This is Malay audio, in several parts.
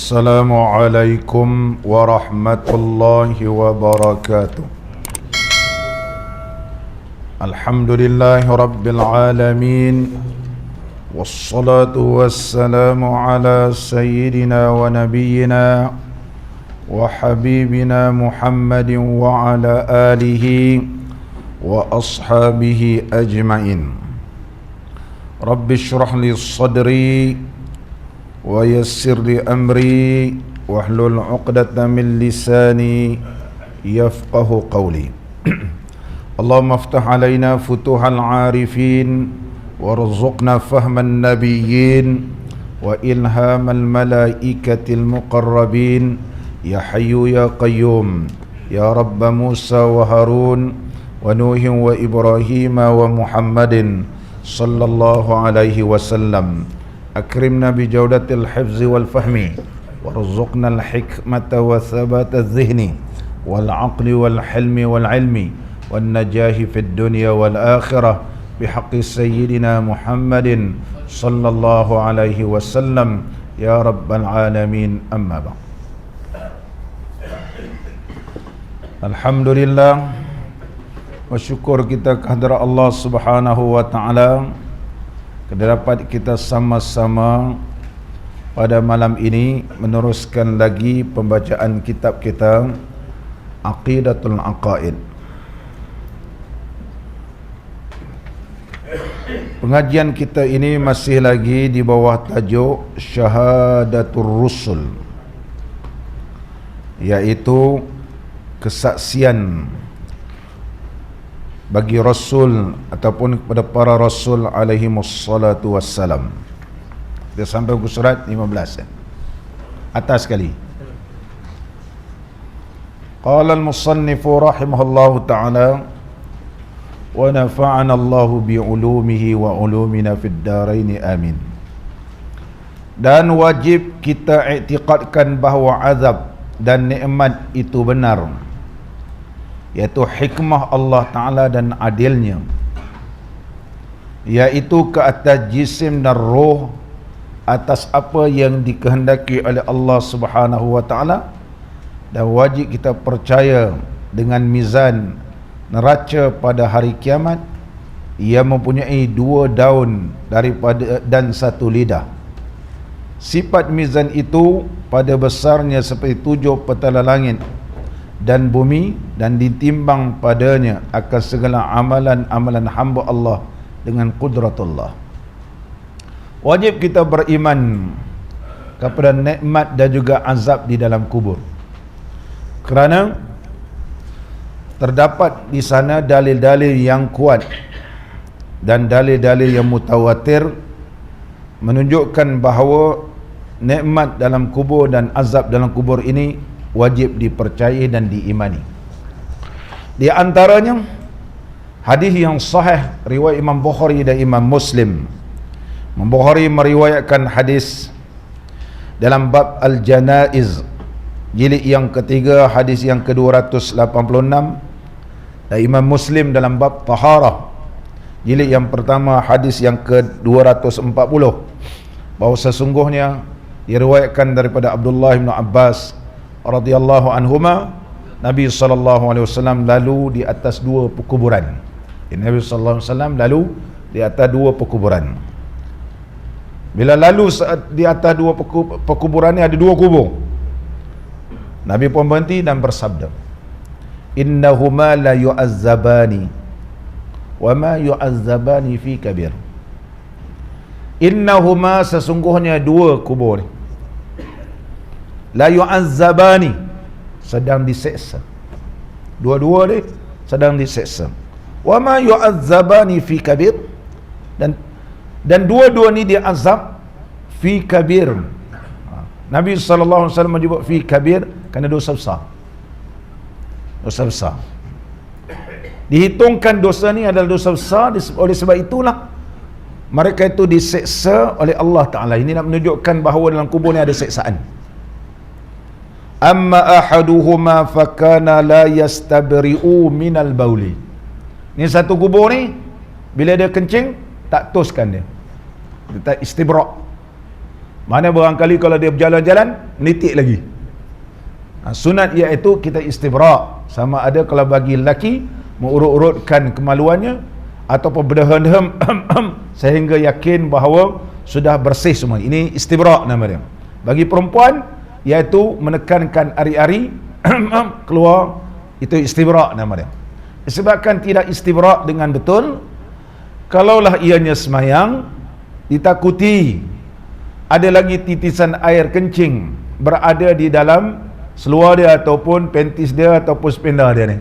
السلام عليكم ورحمة الله وبركاته. الحمد لله رب العالمين، والصلاة والسلام على سيدنا ونبينا وحبيبنا محمد وعلى آله وأصحابه أجمعين. رب اشرح لي صدري ويسر لي أمري واحلل عقدة من لساني يفقه قولي. اللهم افتح علينا فتوح العارفين وارزقنا فهم النبيين وإلهام الملائكة المقربين يا حي يا قيوم يا رب موسى وهارون ونوح وإبراهيم ومحمد صلى الله عليه وسلم. أكرمنا بجودة الحفظ والفهم وارزقنا الحكمة وثبات الذهن والعقل والحلم والعلم والنجاح في الدنيا والآخرة بحق سيدنا محمد صلى الله عليه وسلم يا رب العالمين. أما بعد. Alhamdulillah, bersyukur kita kehadrat Allah Subhanahu wa taala kerana dapat kita sama-sama pada malam ini meneruskan lagi pembacaan kitab kita Aqidatul Aqaid. Pengajian kita ini masih lagi di bawah tajuk Syahadatul Rusul, iaitu kesaksian bagi Rasul ataupun kepada para Rasul alaihi wassalatu wassalam. Dia sampai ke surat 15 atas sekali. Qala al-musannifu rahimahullahu ta'ala wa nafa'ana Allahu bi'ulumihi wa ulumina fid darain amin. Dan wajib kita iktikadkan bahawa azab dan nikmat itu benar, iaitu hikmah Allah Ta'ala dan adilnya, iaitu ke atas jisim dan roh, atas apa yang dikehendaki oleh Allah Subhanahu wa Ta'ala. Dan wajib kita percaya dengan mizan neraca pada hari kiamat. Ia mempunyai 2 daun daripada dan 1 lidah. Sifat mizan itu pada besarnya seperti 7 petala langit dan bumi, dan ditimbang padanya akan segala amalan-amalan hamba Allah dengan kudratullah. Wajib kita beriman kepada nikmat dan juga azab di dalam kubur, kerana terdapat di sana dalil-dalil yang kuat dan dalil-dalil yang mutawatir menunjukkan bahawa nikmat dalam kubur dan azab dalam kubur ini wajib dipercayai dan diimani. Di antaranya hadis yang sahih riwayat Imam Bukhari dan Imam Muslim. Imam Bukhari meriwayatkan hadis dalam bab Al-Janaiz jilid yang ketiga hadis yang ke-286, dan Imam Muslim dalam bab Taharah jilid yang pertama hadis yang ke-240, bahawa sesungguhnya diriwayatkan daripada Abdullah bin Abbas radhiyallahu anhuma, Nabi SAW lalu di atas 2 perkuburan. Nabi SAW lalu di atas 2 perkuburan. Bila lalu di atas 2 perkuburan ni ada 2 kubur, Nabi pun berhenti dan bersabda, innahuma la yu'azzabani wa ma yu'azzabani fi kabir. Innahuma, sesungguhnya 2 kubur ni, la yu'azzabani, sedang diseksa. Dua-dua ni sedang diseksa. Wa ma yu'azzabani fi kabir, dan dua-dua ni diazab fi kabir. Nabi SAW menyebut fi kabir kerana dosa besar. Dosa besar. Dihitungkan dosa ni adalah dosa besar, oleh sebab itulah mereka itu diseksa oleh Allah Ta'ala. Ini nak menunjukkan bahawa dalam kubur ni ada seksaan. Amma ahaduhuma fakana la yastabri'u minal bauli. Ni satu kubur ni, bila dia kencing tak toskan dia tak istibra'. Mana barangkali kalau dia berjalan-jalan menitik lagi. Sunat iaitu kita istibra', sama ada kalau bagi lelaki mengurut-urutkan kemaluannya ataupun berdehem sehingga yakin bahawa sudah bersih semua. Ini istibra' nama dia. Bagi perempuan iaitu menekankan ari-ari keluar, itu istibra' nama dia. Disebabkan tidak istibra' dengan betul, kalaulah ianya semayang ditakuti ada lagi titisan air kencing berada di dalam seluar dia ataupun panties dia ataupun spender dia ni,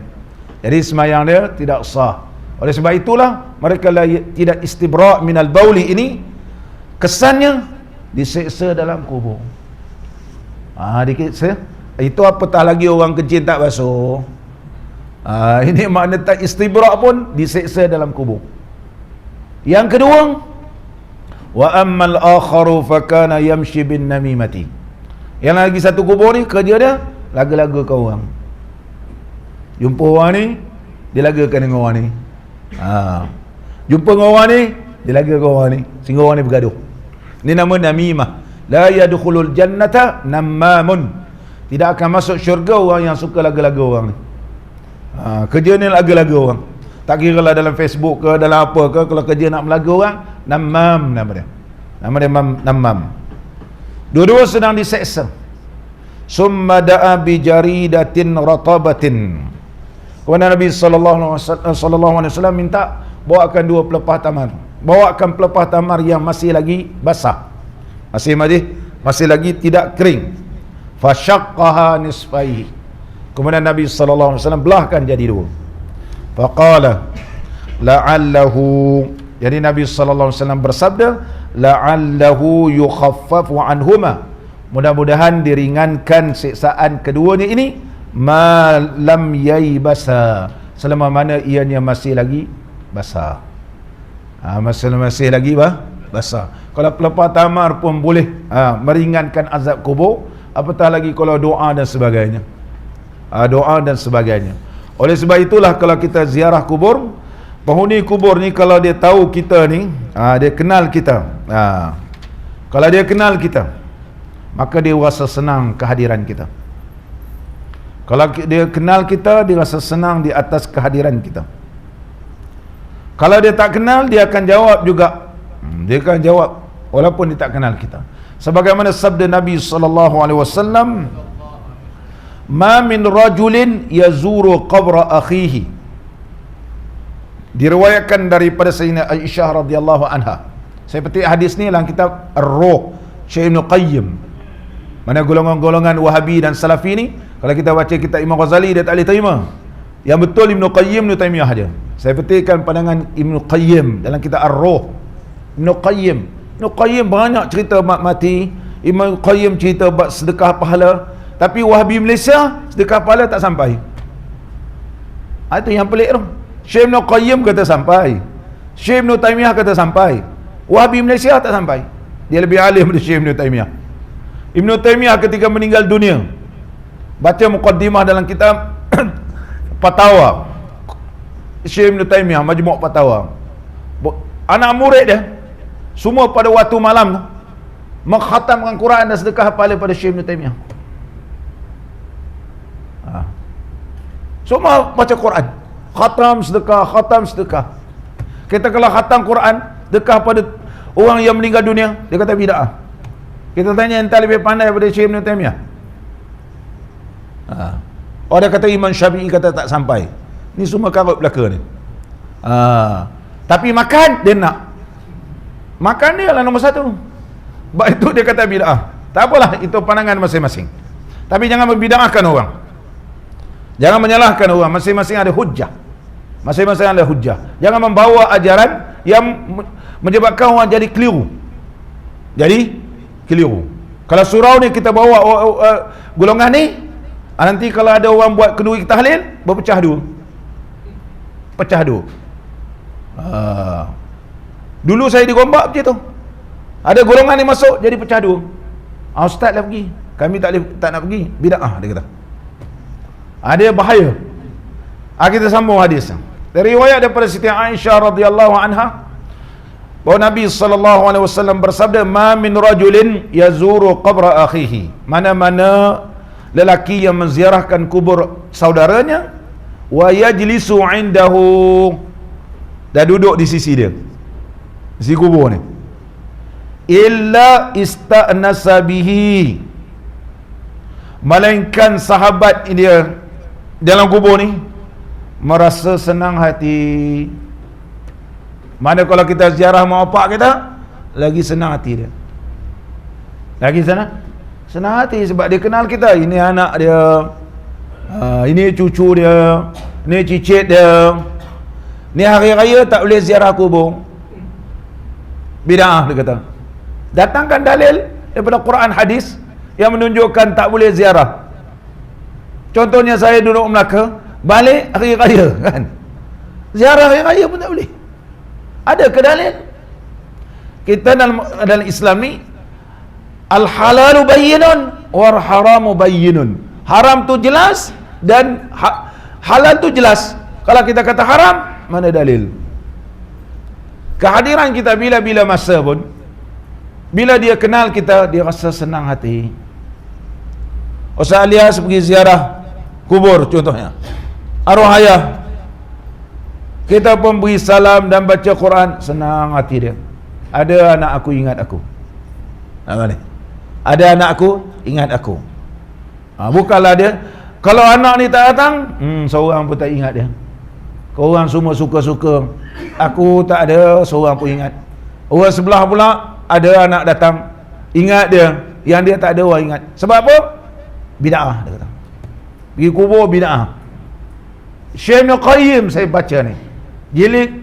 jadi semayang dia tidak sah. Oleh sebab itulah mereka tidak istibra' minal bauli ini kesannya diseksa dalam kubur. Diseksa itu apatah lagi orang kencing tak basuh. Ini makna tak istibra' pun diseksa dalam kubur. Yang kedua, wa ammal akharu fakana yamshi bin namimati. Yang lagi satu kubur ni kerja dia laga-laga ke orang. Jumpa orang ni dia lagakan dengan orang ni. Jumpa dengan orang ni dia lagakan orang ni sehingga orang ni bergaduh. Ini nama namimah. La yadkhulul jannata nammamun. Tidak akan masuk syurga orang yang suka laga-laga orang ni. Kerja ni laga-laga orang. Tak kira lah dalam Facebook ke dalam apa ke, kalau kerja nak melaga orang, namam nama dia. Nama dia namam. Dua-dua sedang diseksa. Summa da'a bi jaridatin ratabatin. Kemudian Nabi sallallahu alaihi wasallam minta bawakan dua pelepah tamar. Bawakan pelepah tamar yang masih lagi basah. Masih lagi tidak kering. Fashaqqaha nisfaihi. Kemudian Nabi sallallahu alaihi wasallam belahkan jadi dua. Faqala la'allahu, jadi Nabi sallallahu alaihi wasallam bersabda, la'allahu yukhaffafu anhuma, mudah-mudahan diringankan siksaan keduanya ini, ma lam yaibasa, selama mana ianya masih lagi basah. Masih lagi basah. Kalau pelepah tamar pun boleh meringankan azab kubur, apatah lagi kalau doa dan sebagainya. Doa dan sebagainya. Oleh sebab itulah kalau kita ziarah kubur, penghuni kubur ni kalau dia tahu kita ni, dia kenal kita. Kalau dia kenal kita, maka dia rasa senang kehadiran kita. Kalau dia kenal kita, dia rasa senang di atas kehadiran kita. Kalau dia tak kenal, dia akan jawab juga. Dia akan jawab walaupun dia tak kenal kita. Sebagaimana sabda Nabi sallallahu alaihi wasallam, ma min rajulin yazuru qabra akhihi. Diriwayatkan daripada Sayyidina Aisyah radhiyallahu anha. Saya petik hadis ni dalam kitab Ar-Ruh Syekh Ibn Qayyim. Mana golongan-golongan Wahabi dan Salafi ni, kalau kita baca kitab Imam Ghazali dia tak boleh terima. Yang betul Ibn Qayyim, Ibn Taimiyah dia. Saya petikkan pandangan Ibn Qayyim dalam kitab Ar-Ruh. Ibn Qayyim banyak cerita mak mati. Ibn Qayyim cerita bab sedekah pahala. Tapi Wahabi Malaysia sedekah pahala tak sampai. Itu yang pelik tu. Syekh Ibn Qayyim kata sampai, Syekh Ibn Taimiyah kata sampai, Wahabi Malaysia tak sampai. Dia lebih alim daripada Syekh Ibn Taimiyah. Ibn Taimiyah ketika meninggal dunia, baca muqaddimah dalam kitab Fatawa Syekh Ibn Taimiyah, Majmu' Fatawa, anak murid dia semua pada waktu malam tu mengkhatamkan Quran dan sedekah pahala pada Syekh Ibn Taimiyah. Semua baca Quran, khatam sedekah. Kita kalau khatam Quran, sedekah pada orang yang meninggal dunia, dia kata bid'ah. Kita tanya entah lebih pandai daripada Syekh Ibn Taimiyah. Dia kata Imam Syafi'i kata tak sampai. Ni semua karut belaka ni. Tapi makan dia nak. Makan dia lah nombor satu. Sebab itu dia kata bid'ah. Tak apalah, itu pandangan masing-masing. Tapi jangan membid'ahkan orang. Jangan menyalahkan orang. Masing-masing ada hujjah. Jangan membawa ajaran yang menyebabkan orang jadi keliru. Kalau surau ni kita bawa golongan ni, nanti kalau ada orang buat kenduri tahlil, berpecah dua. Dulu saya di Gombak macam tu. Ada golongan ni masuk jadi pecah dua. Ustaz dah pergi, kami tak nak pergi, bid'ah dia kata. Ada bahaya. Kita sambung hadis. Dari riwayat daripada Siti Aisyah radhiyallahu anha, bahawa Nabi SAW bersabda, ma min rajulin yazuru qabra akhihi, mana-mana lelaki yang menziarahkan kubur saudaranya, wa yajlisu indahu, dan duduk di sisi dia, di sisi kubur ni, illa ista'nasa bihi, melainkan sahabat dia dalam kubur ni merasa senang hati. Mana kalau kita ziarah mak bapak kita, lagi senang hati dia, lagi senang hati, sebab dia kenal kita. Ini anak dia, ini cucu dia, ini cicit dia. Ni hari raya tak boleh ziarah kubur, bid'ah dia kata. Datangkan dalil daripada Quran hadis yang menunjukkan tak boleh ziarah. Contohnya saya duduk Melaka, balik hari raya kan, ziarah hari raya pun tak boleh. Ada ke dalil? Kita dalam Islam ni, al-halalu bayyinun wal haramu bayyinun. Haram tu jelas dan halal tu jelas. Kalau kita kata haram, mana dalil? Kehadiran kita bila-bila masa pun, bila dia kenal kita, dia rasa senang hati. Ustaz Alias pergi ziarah kubur contohnya, arwah ayah, kita pun beri salam dan baca Quran, senang hati dia. Ada anak aku ingat aku. Apa ni? Ada anak aku ingat aku. Bukanlah dia, kalau anak ni tak datang, seorang pun tak ingat dia. Korang semua suka-suka, aku tak ada, seorang pun ingat. Orang sebelah pula ada anak datang, ingat dia. Yang dia tak ada orang ingat. Sebab apa? Bid'ah, dia kata. Pergi kubur bid'ah. Syekh Ibn Qayyim saya baca ni, jilid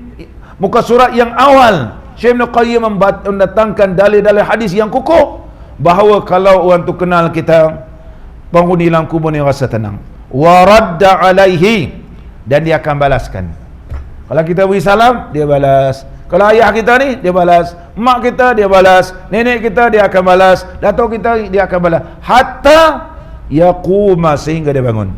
muka surat yang awal, Syekh Ibn Qayyim mendatangkan dalil-dalil hadis yang kukuh bahawa kalau orang tu kenal kita, penghuni dalam kubur ni rasa tenang. Wa radda alaihi, dan dia akan balaskan. Kalau kita beri salam, dia balas. Kalau ayah kita ni, dia balas. Mak kita, dia balas. Nenek kita, dia akan balas. Datuk kita, dia akan balas. Hatta yaquma, sehingga dia bangun.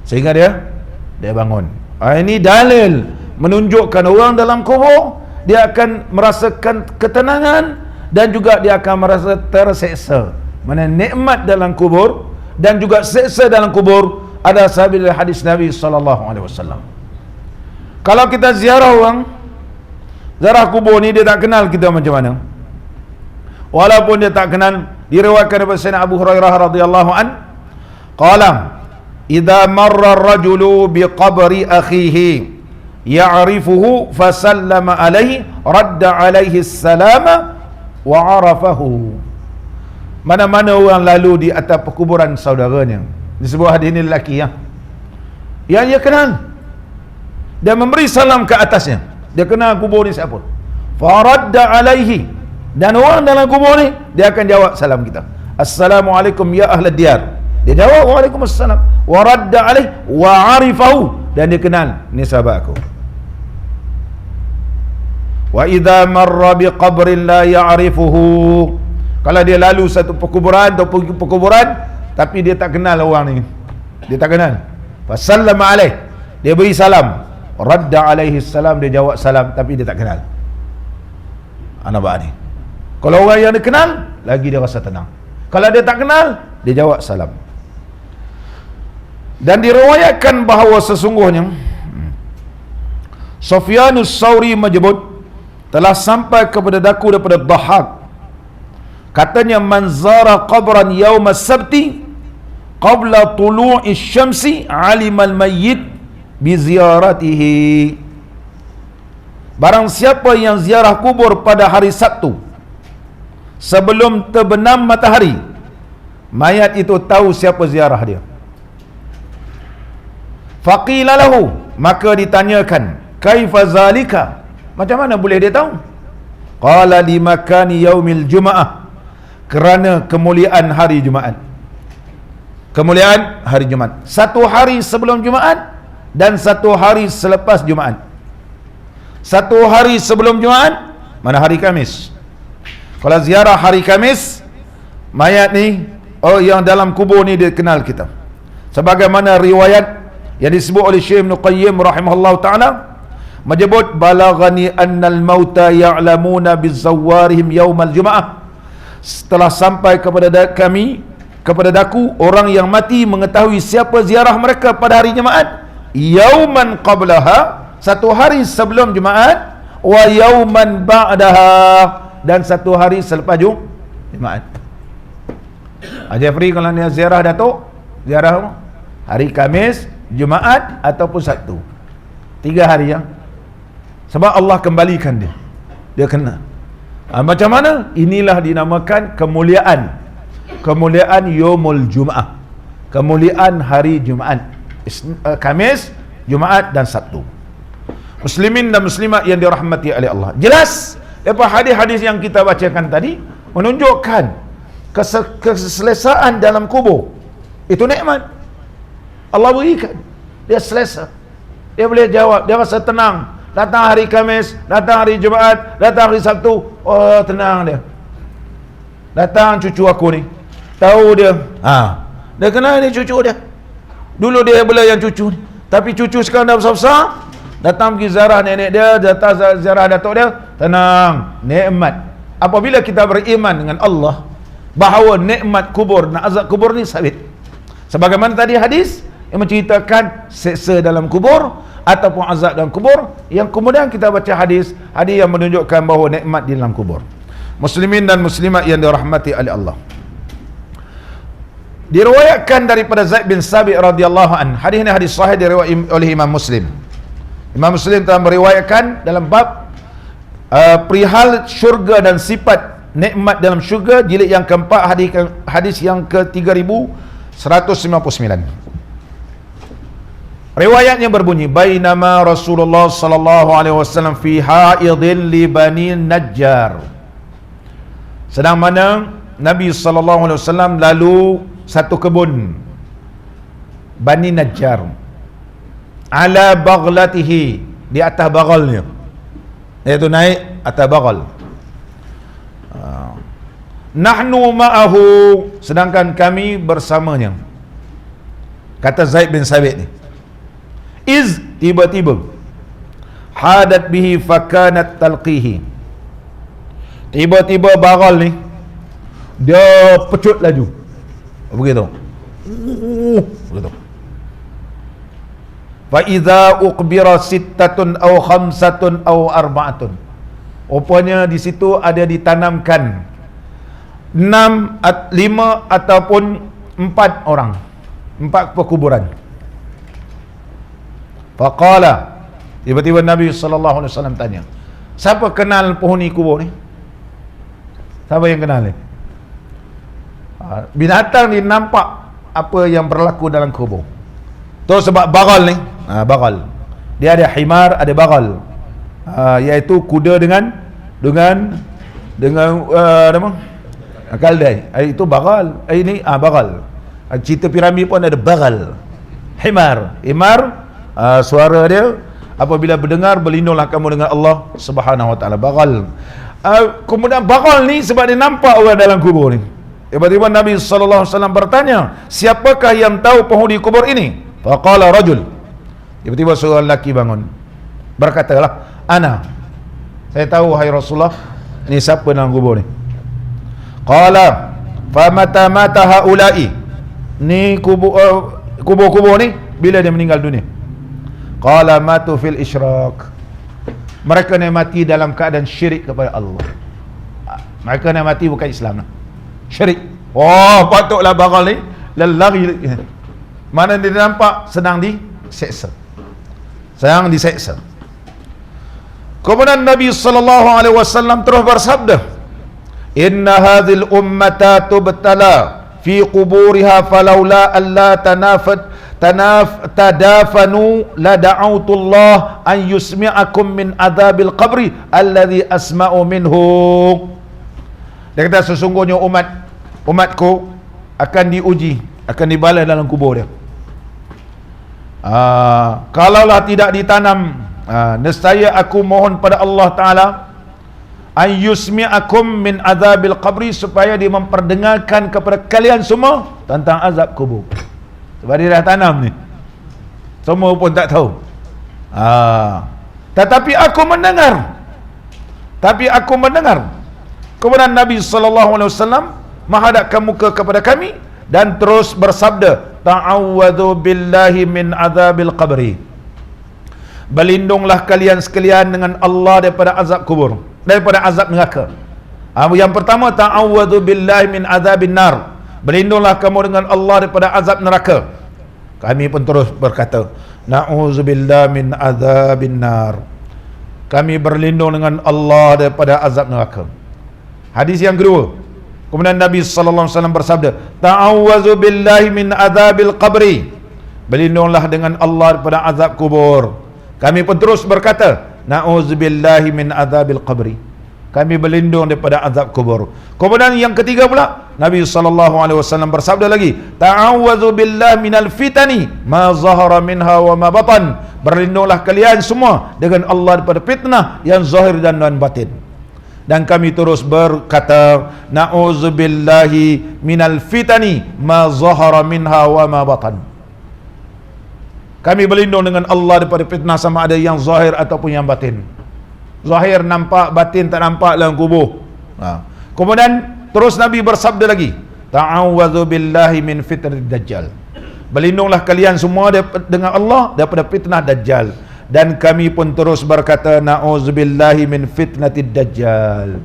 Sehingga dia bangun. Ini dalil menunjukkan orang dalam kubur, dia akan merasakan ketenangan dan juga dia akan merasa terseksa. Mana nikmat dalam kubur dan juga seksa dalam kubur ada sahabat hadis Nabi SAW. Kalau kita ziarah orang, ziarah kubur ni, dia tak kenal kita macam mana. Walaupun dia tak kenal, diriwayatkan daripada Sayyidina Abu Hurairah radhiyallahu an, qala idza marra ar-rajulu bi qabri akhihi ya'rifuhu fasallama alaihi radda alaihi as-salama wa arafahu. Mana-mana orang lalu di atas perkuburan saudaranya, disebut hadis ini lelaki yang dia kenal, dan memberi salam ke atasnya, dia kenal kubur ni siapa, faradda alaihi, dan orang dalam kubur ni dia akan jawab salam kita, assalamualaikum ya ahlad diyar, dia jawab waalaikumsalam, waradda alaihi wa arifahu, dan dia kenal ni sahabat aku. Wa idza marra bi qabrin la ya'rifuhu, kalau dia lalu satu perkuburan atau pergi perkuburan tapi dia tak kenal orang ni, dia tak kenal, fasallama alaih, dia beri salam, radda alaihi salam, dia jawab salam tapi dia tak kenal. Anak ni, kalau orang yang dia kenal, lagi dia rasa tenang. Kalau dia tak kenal, dia jawab salam. Dan diriwayatkan bahawa sesungguhnya Sufyanus Tsauri menyebut, telah sampai kepada daku daripada Dhahhak, katanya, man zara qabran yaum as-sabti qabla tulu'i syamsi alimal mayyit bi ziyaratihi. Barang siapa yang ziarah kubur pada hari Sabtu sebelum terbenam matahari, mayat itu tahu siapa ziarah dia. Faqila lahu, maka ditanyakan, kaifa zalika, macam mana boleh dia tahu? Qala limakani yaumil jum'ah, kerana kemuliaan hari Jumaat. Kemuliaan hari Jumaat, satu hari sebelum Jumaat dan satu hari selepas Jumaat. Satu hari sebelum Jumaat, mana hari Khamis. Kalau ziarah hari Khamis, mayat ni, yang dalam kubur ni dia kenal kita. Sebagaimana riwayat yang disebut oleh Syekh Ibn Qayyim rahimahullah ta'ala, menyebut balagani annal mauta ya'lamuna bizawwarihim yaumal jum'ah, setelah sampai kepada kami, kepada daku, orang yang mati mengetahui siapa ziarah mereka pada hari Jumaat, yauman qablaha, satu hari sebelum Jumaat, wa yauman ba'daha, dan satu hari selepas Jumaat. Jeffrey, kalau dia ziarah Datuk, ziarah hari Khamis, Jumaat ataupun Sabtu, 3 hari yang sebab Allah kembalikan dia, dia kena. Macam mana? Inilah dinamakan kemuliaan Yaumul Jum'ah, kemuliaan hari Jumaat, Khamis, Jumaat dan Sabtu. Muslimin dan muslimat yang dirahmati oleh Allah, jelas daripada hadis-hadis yang kita bacakan tadi menunjukkan keselesaan dalam kubur itu nikmat Allah berikan. Dia selesa, dia boleh jawab, dia rasa tenang. Datang hari Khamis, datang hari Jumaat, datang hari Sabtu, oh tenang dia. Datang cucu aku ni, tahu dia, dia kenal ni cucu dia. Dulu dia bela yang cucu ni, tapi cucu sekarang dah besar-besar, datang pergi ziarah nenek dia, datang ziarah datuk dia, tenang, nikmat. Apabila kita beriman dengan Allah bahawa nikmat kubur dan azab kubur ni sabit, sebagaimana tadi hadis yang menceritakan seksa dalam kubur ataupun azab dalam kubur, yang kemudian kita baca hadis yang menunjukkan bahawa nikmat di dalam kubur. Muslimin dan muslimat yang dirahmati oleh Allah, diriwayatkan daripada Zaid bin Sabit radhiyallahu an. Hadis ini hadis sahih diriwayatkan oleh Imam Muslim. Imam Muslim telah meriwayatkan dalam bab perihal syurga dan sifat nikmat dalam syurga, jilid yang keempat, hadis yang ke-3159. Riwayatnya berbunyi, bainama Rasulullah sallallahu alaihi wasallam fi haidin li Bani Najjar. Sedang mana Nabi sallallahu alaihi wasallam lalu satu kebun Bani Najjar, ala baghlatihi, di atas baghalnya, iaitu naik atas baghal. Nahnu ma'ahu, sedangkan kami bersamanya. Kata Zaid bin Sabit ni, iz, tiba-tiba, hadat bihi fakanat talqihi, tiba-tiba baral ni dia pecut laju begitu, begitu. Fa idza uqbira sittatun aw khamsatun aw arba'atun, rupanya di situ ada ditanamkan 5 ataupun 4 orang, 4 perkuburan. Faqala, tiba-tiba Nabi sallallahu alaihi wasallam tanya, siapa kenal penghuni kubur ni? Siapa yang kenal ni? Binatang ni nampak apa yang berlaku dalam kubur. Tu sebab bagal ni, bagal. Dia ada himar, ada bagal. Iaitu kuda dengan nama kaldai. Itu bagal. Ini bagal. Cerita piramid pun ada bagal. Himar. Suara dia apabila berdengar, berlindunglah kamu dengan Allah Subhanahu wa taala. Bagal. Kemudian bagal ni sebab dia nampak orang dalam kubur ni. Tiba-tiba Nabi sallallahu alaihi wasallam bertanya, siapakah yang tahu penghuni kubur ini? Faqala rajul. Tiba-tiba seorang lelaki bangun, berkatalah, ana, saya tahu hai Rasulullah, ni siapa dalam kubur ni. Qala famata mata haula'i, ni kubur-kubur ni bila dia meninggal dunia. Qala matu fil isyrak, mereka ni mati dalam keadaan syirik kepada Allah. Mereka ni mati bukan Islam, syirik. Oh, patutlah bagal ni lari, mana dia nampak sedang diseksa, Kemudian Nabi sallallahu alaihi wasallam terus bersabda, inna hadhil ummata tubtala fi quburiha falaula alla tadafanu la da'autullah an yusmi'akum min adzabil qabri alladhi asma'u minhu. Dia kata sesungguhnya umatku akan diuji, akan dibalas dalam kubur dia. Kalaulah tidak ditanam, nescaya aku mohon pada Allah Ta'ala an yusmi'akum min azabil qabri, supaya dia memperdengarkan kepada kalian semua tentang azab kubur. Sebab dia dah tanam ni, semua pun tak tahu. Tetapi aku mendengar. Kemudian Nabi SAW menghadapkan muka kepada kami dan terus bersabda, ta'awwadhu billahi min azabil qabri. Berlindunglah kalian sekalian dengan Allah daripada azab kubur, daripada azab neraka. Yang pertama, ta'awwadhu billahi min azabin nar. Berlindunglah kamu dengan Allah daripada azab neraka. Kami pun terus berkata, na'udzubillah min azabin nar. Kami berlindung dengan Allah daripada azab neraka. Hadis yang kedua, kemudian Nabi SAW bersabda, ta'awwazu billahi min azabil qabri. Berlindunglah dengan Allah daripada azab kubur. Kami pun terus berkata, na'udzubillahi min azabil qabri. Kami berlindung daripada azab kubur. Kemudian yang ketiga pula, Nabi SAW bersabda lagi, ta'awwazu billahi minal fitani ma zahara minha wa ma batan. Berlindunglah kalian semua dengan Allah daripada fitnah yang zahir dan non batin. Dan kami terus berkata, na'udzubillahi minal fitani ma zahara minha wa ma batan. Kami berlindung dengan Allah daripada fitnah sama ada yang zahir ataupun yang batin. Zahir nampak, batin tak nampak dalam kubur. Kemudian terus Nabi bersabda lagi, ta'awwadhu billahi min fitnatid dajjal. Berlindunglah kalian semua dengan Allah daripada fitnah dajjal. Dan kami pun terus berkata, na'udzubillahi min fitnatid dajjal.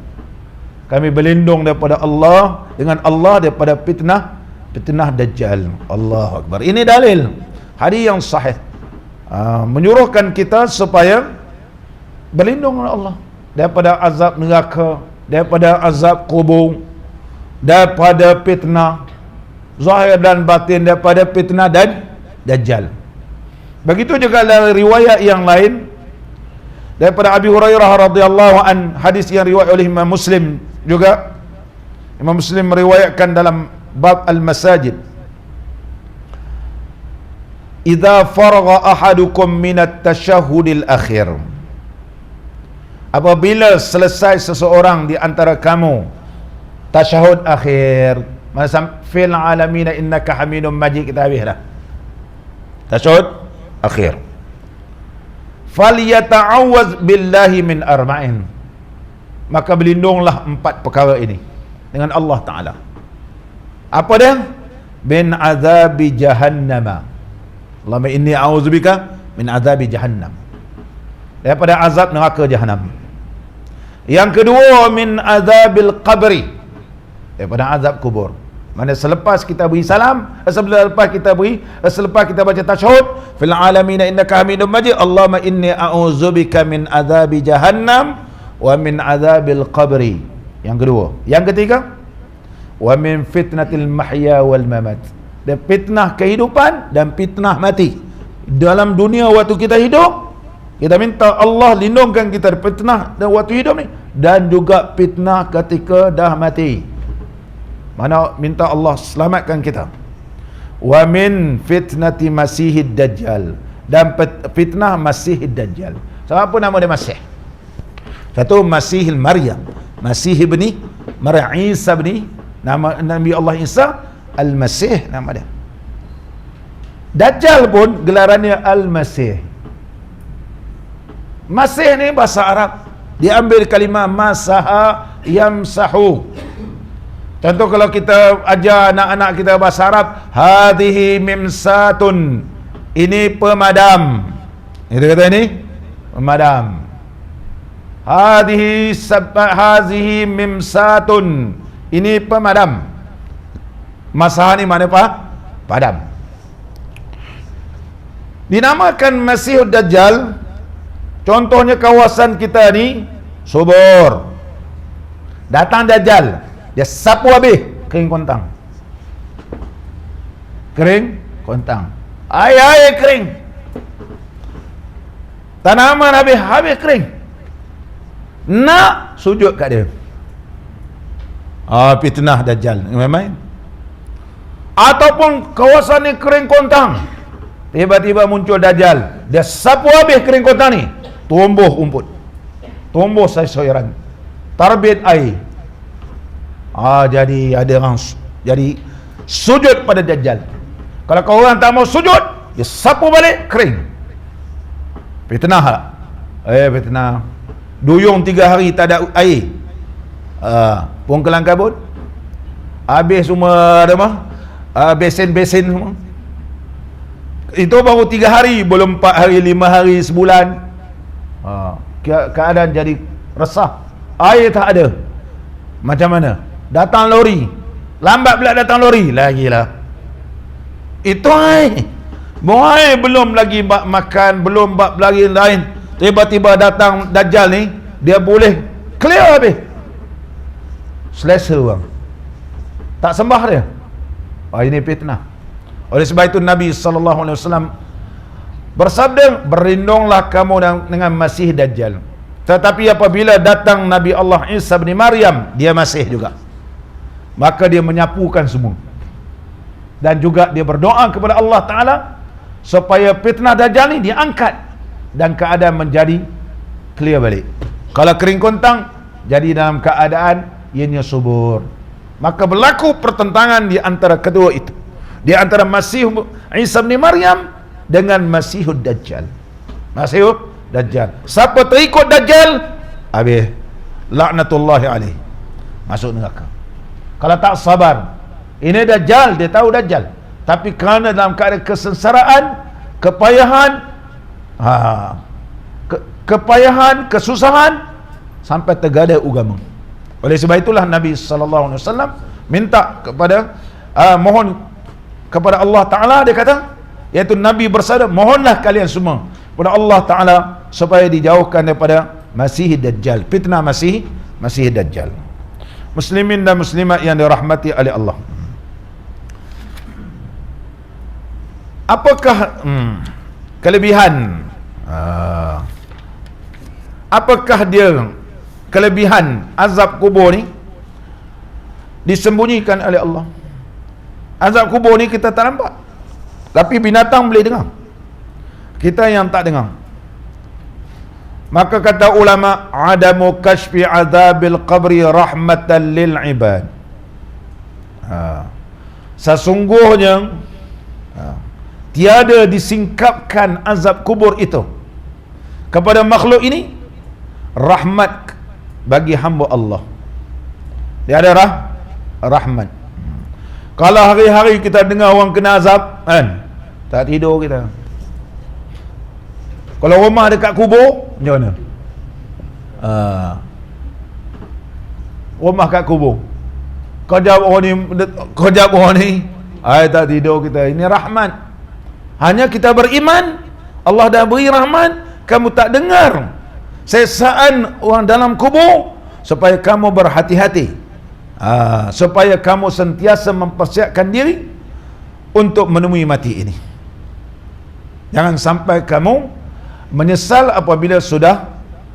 Kami berlindung daripada Allah, dengan Allah daripada fitnah dajjal. Allahu Akbar. Ini dalil hadis yang sahih, menyuruhkan kita supaya berlindung dengan Allah daripada azab neraka, daripada azab kubur, daripada fitnah zahir dan batin, daripada fitnah dan dajjal. Begitu juga dalam riwayat yang lain daripada Abi Hurairah radhiyallahu an, hadis yang riwayat oleh Imam Muslim juga. Imam Muslim meriwayatkan dalam bab al-masajid, idza faragha ahadukum minat tasyahhudil akhir. Apabila selesai seseorang di antara kamu tasyahud akhir, macam fil alamin innaka hamidum majid, kita habis dah tasyahud akhir, falyata'awwaz billahi min arba'in. Maka berlindunglah 4 perkara ini dengan Allah Ta'ala. Apa dia? Min azabi jahannama. Allahumma inni a'udzubika min azabi jahannam, daripada azab neraka jahannam. Yang kedua, min azabil qabri, daripada azab kubur. Mana selepas kita beri salam, selepas kita baca tasyahud, fil alamin innaka hamidum majid, Allahumma inni a'udzubika min azabi jahannam wa min azabil qabri. Yang kedua. Yang ketiga, wa min fitnatil mahya wal mamat. Dan fitnah kehidupan dan fitnah mati. Dalam dunia waktu kita hidup, kita minta Allah lindungkan kita dari fitnah dan waktu hidup ni, dan juga fitnah ketika dah mati. Mana minta Allah selamatkan kita. Wa min fitnati masihid dajjal, dan fitnah masihid dajjal. Siapa nama dia Masih? Satu Masihil Maryam, Masih ibni Maryam, Isa ibni, nama Nabi Allah Isa, Al-Masih nama dia. Dajjal pun gelarannya Al-Masih. Masih ni bahasa Arab, diambil kalimah masaha yamsahu. Contoh kalau kita ajar anak-anak kita bahasa Arab, hadhihi mimsatun, ini pemadam. Kita kata ini pemadam. Hadhihi mimsatun, ini pemadam. Masah ni mana padam. Dinamakan Masihud Dajjal. Contohnya kawasan kita ni subur. Datang Dajjal, dia sapu habis kering kontang. Kering kontang. Air kering. Tanaman habis kering. Nak sujud kat dia. Fitnah Dajjal. Memang. Ataupun kawasan ni kering kontang, tiba-tiba muncul Dajjal, dia sapu habis kering kontang ni, tumbuh rumput, tumbuh sayur-sayuran, terbit air. Jadi ada orang jadi sujud pada Dajjal. Kalau kau orang tak mau sujud, dia sapu balik kering. Fitnah lah. Fitnah. Duyung 3 hari tak ada air, pun kelang kabut, habis semua ada mah, besen-besen semua. Itu baru 3 hari, belum 4 hari, 5 hari, sebulan. Keadaan jadi resah, air tak ada. Macam mana? Datang lori, lambat pula datang lori, lagilah. Itu air, belum lagi bab makan, belum bab lagi lain. Tiba-tiba datang Dajjal ni, dia boleh clear habis, selesa bang, tak sembah dia. Ini fitnah. Oleh sebab itu Nabi SAW bersabda, berlindunglah kamu dengan Masih Dajjal. Tetapi apabila datang Nabi Allah Isa bin Maryam, dia masih juga, maka dia menyapukan semua. Dan juga dia berdoa kepada Allah Ta'ala supaya fitnah Dajjal ni diangkat dan keadaan menjadi clear balik. Kalau kering kontang, jadi dalam keadaan ianya subur. Maka berlaku pertentangan di antara kedua itu, di antara Masih Isa bin Maryam dengan Masihud Dajjal. Masihud Dajjal, siapa terikut Dajjal, habis laknatullahi alaih, masuk neraka. Kalau tak sabar, ini Dajjal, dia tahu Dajjal, tapi kerana dalam keadaan kesengsaraan, kepayahan, kepayahan, kesusahan, sampai tergadai agama. Oleh sebab itulah Nabi SAW minta kepada mohon kepada Allah Ta'ala, dia kata, iaitu Nabi bersabda, mohonlah kalian semua kepada Allah Ta'ala supaya dijauhkan daripada Masih Dajjal, fitnah Masih Dajjal. Muslimin dan muslimat yang dirahmati oleh Allah, apakah kelebihan, apakah dia kelebihan azab kubur ni? Disembunyikan oleh Allah. Azab kubur ni kita tak nampak, tapi binatang boleh dengar, kita yang tak dengar. Maka kata ulama, adamu kashfi azabil qabri rahmatan lil ibad. Sesungguhnya tiada disingkapkan azab kubur itu kepada makhluk ini rahmat bagi hamba Allah. Dia ada rahmat. Kalau hari-hari kita dengar orang kena azab, kan, tak tidur kita. Kalau rumah dekat kubur, macam mana? Rumah kat kubur, kejap orang ni, tak tidur kita. Ini rahmat. Hanya kita beriman, Allah dah beri rahmat, kamu tak dengar sesaan orang dalam kubur, supaya kamu berhati-hati, supaya kamu sentiasa mempersiapkan diri untuk menemui mati ini. Jangan sampai kamu menyesal apabila sudah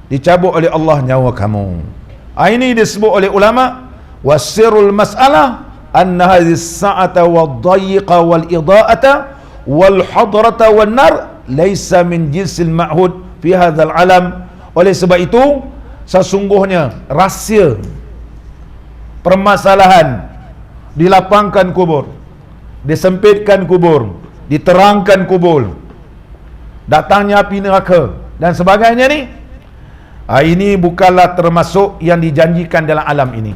dicabut oleh Allah nyawa kamu. Ini disebut oleh ulama, wasirul mas'alah anna hadhihi as-sa'ata wad-dayiqa wal-ida'ata wal-hadrata wan-nar laisa min jinsil ma'hud fi hadzal alam. Oleh sebab itu, sesungguhnya rahsia permasalahan dilapangkan kubur, disempitkan kubur, diterangkan kubur, datangnya api neraka dan sebagainya ni, ini bukanlah termasuk yang dijanjikan dalam alam ini.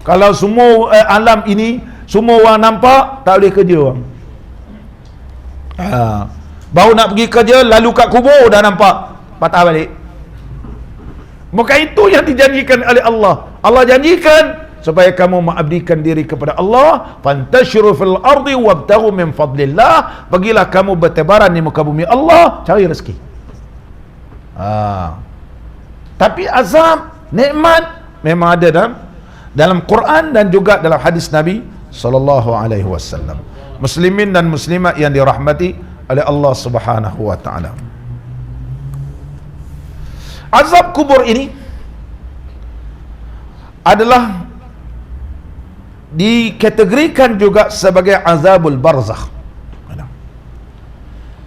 Kalau semua alam ini semua orang nampak, tak boleh kerja orang. Baru nak pergi kerja, lalu kat kubur dah nampak, patah balik. Maka itu yang dijanjikan oleh Allah. Allah janjikan supaya kamu mengabdikan diri kepada Allah. Fantashiru fil ardi wabtaghu min fadlillah. Pergilah kamu bertebaran di muka bumi Allah, cari rezeki. Tapi azab, nikmat memang ada dalam Quran dan juga dalam hadis Nabi sallallahu alaihi wasallam. Muslimin dan muslimat yang dirahmati oleh Allah Subhanahu wa taala. Azab kubur ini adalah dikategorikan juga sebagai azabul barzakh.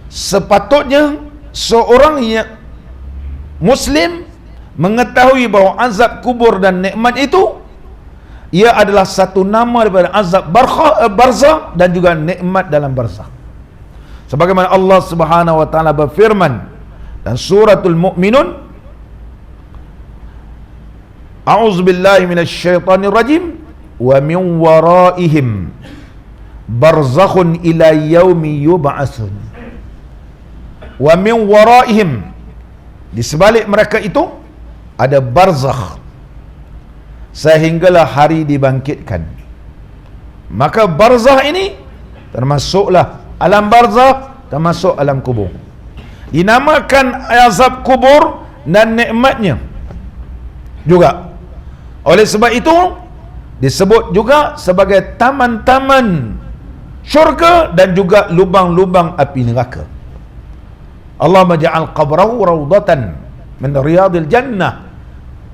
Sepatutnya seorang yang Muslim mengetahui bahawa azab kubur dan nikmat itu, ia adalah satu nama daripada azab barzakh dan juga nikmat dalam barzakh. Sebagaimana Allah Subhanahu wa taala berfirman dan suratul Mu'minun a'udzubillahi minasyaitonir rajim, wa min waraihim barzakhun ila yaumi yub'atsun. Wa min waraihim, di sebalik mereka itu ada barzakh, sehinggalah hari dibangkitkan. Maka barzakh ini termasuklah alam barzakh, termasuk alam kubur. Dinamakan azab kubur dan nikmatnya juga. Oleh sebab itu disebut juga sebagai taman-taman syurga dan juga lubang-lubang api neraka. Allah maja'al qabrahu raudatan min riyadil jannah.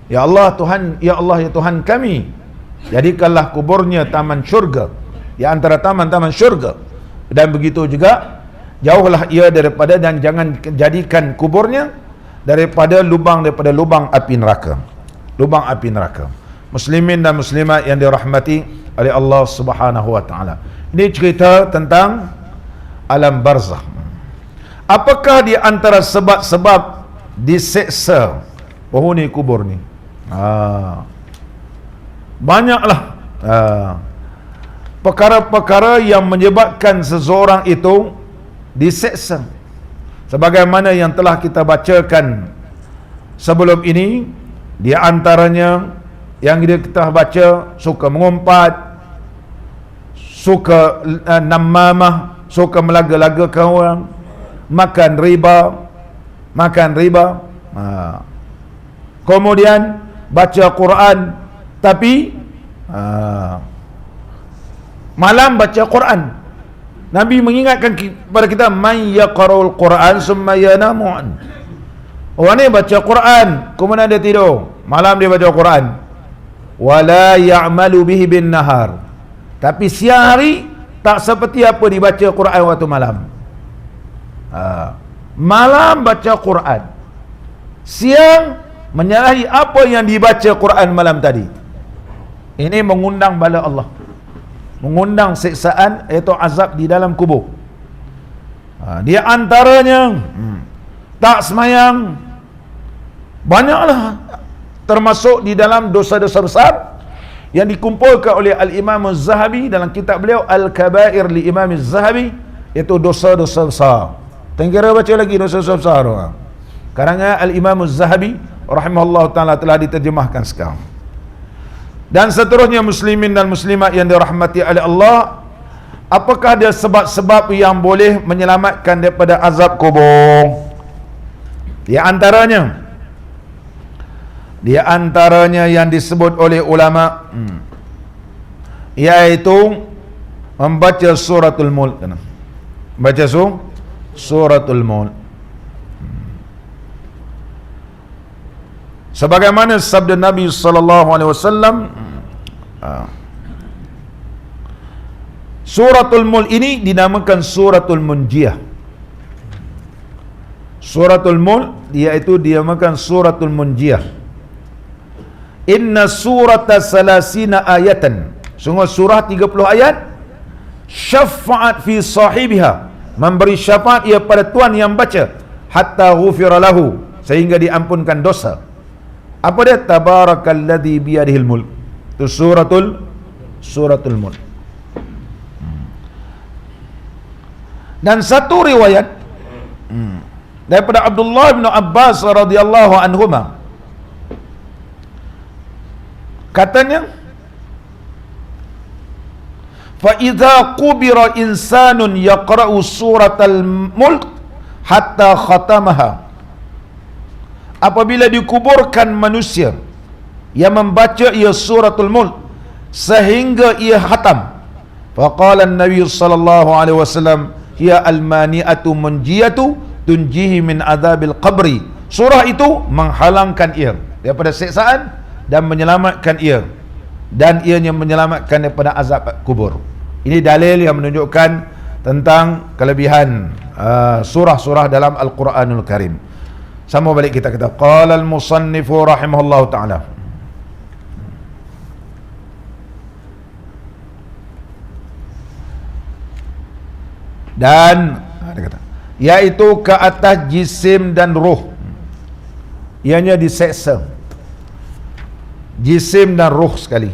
Ya Allah Tuhan, ya Allah ya Tuhan kami, jadikanlah kuburnya taman syurga, di antara taman-taman syurga. Dan begitu juga jauhlah ia daripada, dan jangan jadikan kuburnya daripada lubang api neraka. Lubang api neraka. Muslimin dan muslimat yang dirahmati oleh Allah Subhanahu wa taala. Ini cerita tentang alam barzakh. Apakah di antara sebab-sebab diseksa penghuni kubur ni? Banyaklah perkara-perkara yang menyebabkan seseorang itu diseksa. Sebagaimana yang telah kita bacakan sebelum ini, di antaranya yang kita baca, suka mengumpat, suka namamah, suka melaga-lagakan orang, makan riba, kemudian baca Quran tapi malam baca Quran. Nabi mengingatkan kepada kita, man yaqra'ul Quran summa yanamu an. Orang ni baca Quran kemudian dia tidur, malam dia baca Quran. Wala ya'malu bihi bin nahar, tapi siang hari tak seperti apa dibaca Quran waktu malam. Malam baca Quran, siang menyalahi apa yang dibaca Quran malam tadi. Ini mengundang bala Allah, mengundang siksaan, iaitu azab di dalam kubur. Di antaranya tak semayang, banyaklah, termasuk di dalam dosa-dosa besar yang dikumpulkan oleh Al-Imam Az-Zahabi dalam kitab beliau Al-Kabair li Imam Az-Zahabi, iaitu dosa-dosa besar. Tengkira baca lagi dosa-dosa besar. Karangan Al-Imam Az-Zahabi rahimahullah ta'ala telah diterjemahkan sekarang. Dan seterusnya, muslimin dan muslimat yang dirahmati oleh Allah, apakah dia sebab-sebab yang boleh menyelamatkan daripada azab kubur? Di antaranya yang disebut oleh ulama, iaitu membaca suratul Mulk. Baca suratul Mulk. Sebagaimana sabda Nabi sallallahu alaihi wasallam, suratul Mulk ini dinamakan suratul Munjiyah. Suratul Mulk iaitu dinamakan suratul Munjiyah. Inna surata salasina ayatan, sungguh surah 30 ayat, syafa'at fi sahibiha, memberi syafaat ia pada tuan yang baca, hatta ghufira lahu, sehingga diampunkan dosa. Apa dia? Tabarakalladzi biyadihil mulk. Itu suratul Mulk. Dan satu riwayat daripada Abdullah bin Abbas radhiyallahu anhuma, katanya, fa idza qubira insanun yaqra'u suratal Mulk hatta khatamaha, apabila dikuburkan manusia yang membaca ia suratul Mulk sehingga ia khatam, faqala an-nabiy sallallahu alaihi wasallam, hiya al-mani'atu munjiyatu tunjihi min adzabil qabri, surah itu menghalangkan ia daripada siksaan dan menyelamatkan ia, dan ianya menyelamatkan daripada azab kubur. Ini dalil yang menunjukkan tentang kelebihan surah-surah dalam Al-Quranul Karim. Sama balik kita kata, qala al-musannifu rahimahullahu ta'ala, dan dia kata, iaitu ke atas jisim dan ruh, ianya diseksa. jisim dan roh sekali.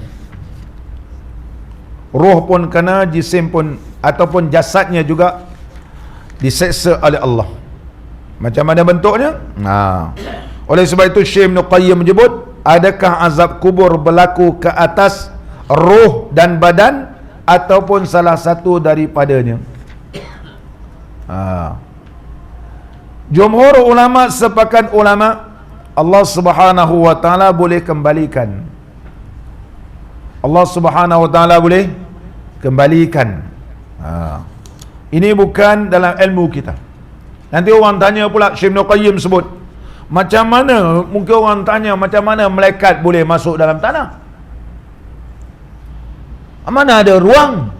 Roh pun kena, jisim pun ataupun jasadnya juga diseksa oleh Allah. Macam mana bentuknya? Oleh sebab itu Syekh Ibn Qayyim menyebut, adakah azab kubur berlaku ke atas roh dan badan ataupun salah satu daripadanya? Jumhur ulama sepakat ulama, Allah Subhanahu wa taala boleh kembalikan. Allah Subhanahu wa taala boleh kembalikan. Ini bukan dalam ilmu kita. Nanti orang tanya pula, Syekh Ibn Qayyim sebut, macam mana, mungkin orang tanya macam mana malaikat boleh masuk dalam tanah? Mana ada ruang?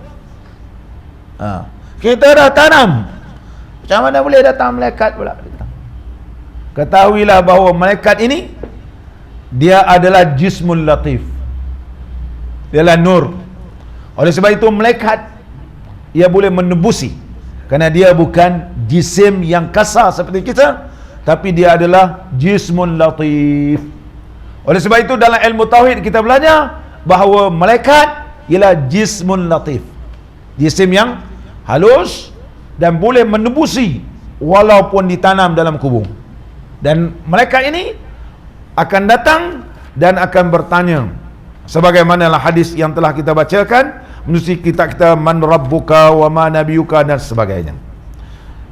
Kita dah tanam, macam mana boleh datang malaikat pula? Ketahuilah bahawa malaikat ini dia adalah jismul latif, dia adalah nur. Oleh sebab itu malaikat ia boleh menembusi, kerana dia bukan jisim yang kasar seperti kita, tapi dia adalah jismun latif. Oleh sebab itu dalam ilmu tauhid kita belajar bahawa malaikat ialah jismun latif, jisim yang halus dan boleh menembusi walaupun ditanam dalam kubur. Dan malaikat ini akan datang dan akan bertanya, sebagaimana hadis yang telah kita bacakan, menusi kita man rabbuka wa ma nabiyuka dan sebagainya.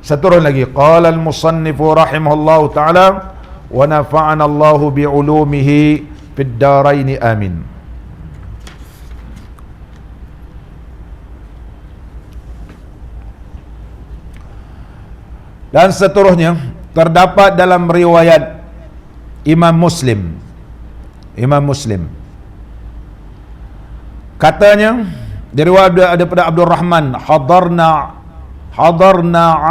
Seterusnya lagi, qala al-musannifu rahimahullahu taala wa nafa'ana Allahu bi ulumihi fid darain amin. Dan seterusnya terdapat dalam riwayat Imam Muslim katanya, diriwayat daripada Abdul Rahman, hadarna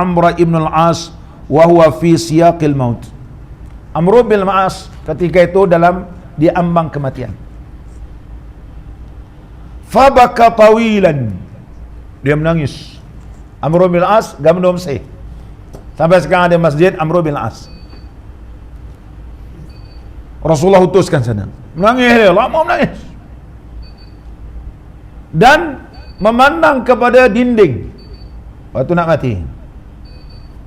Amr ibn al-As wa huwa fi siyaqil maut. Amr bin al-As ketika itu dalam diambang kematian. Fabaka tawilan, dia menangis. Amr bin al-As gamdom sih. Sampai sekarang ada masjid Amr bin al-As. Rasulullah utuskan sana. Menangis dia, lama menangis. Dan memandang kepada dinding waktu nak mati.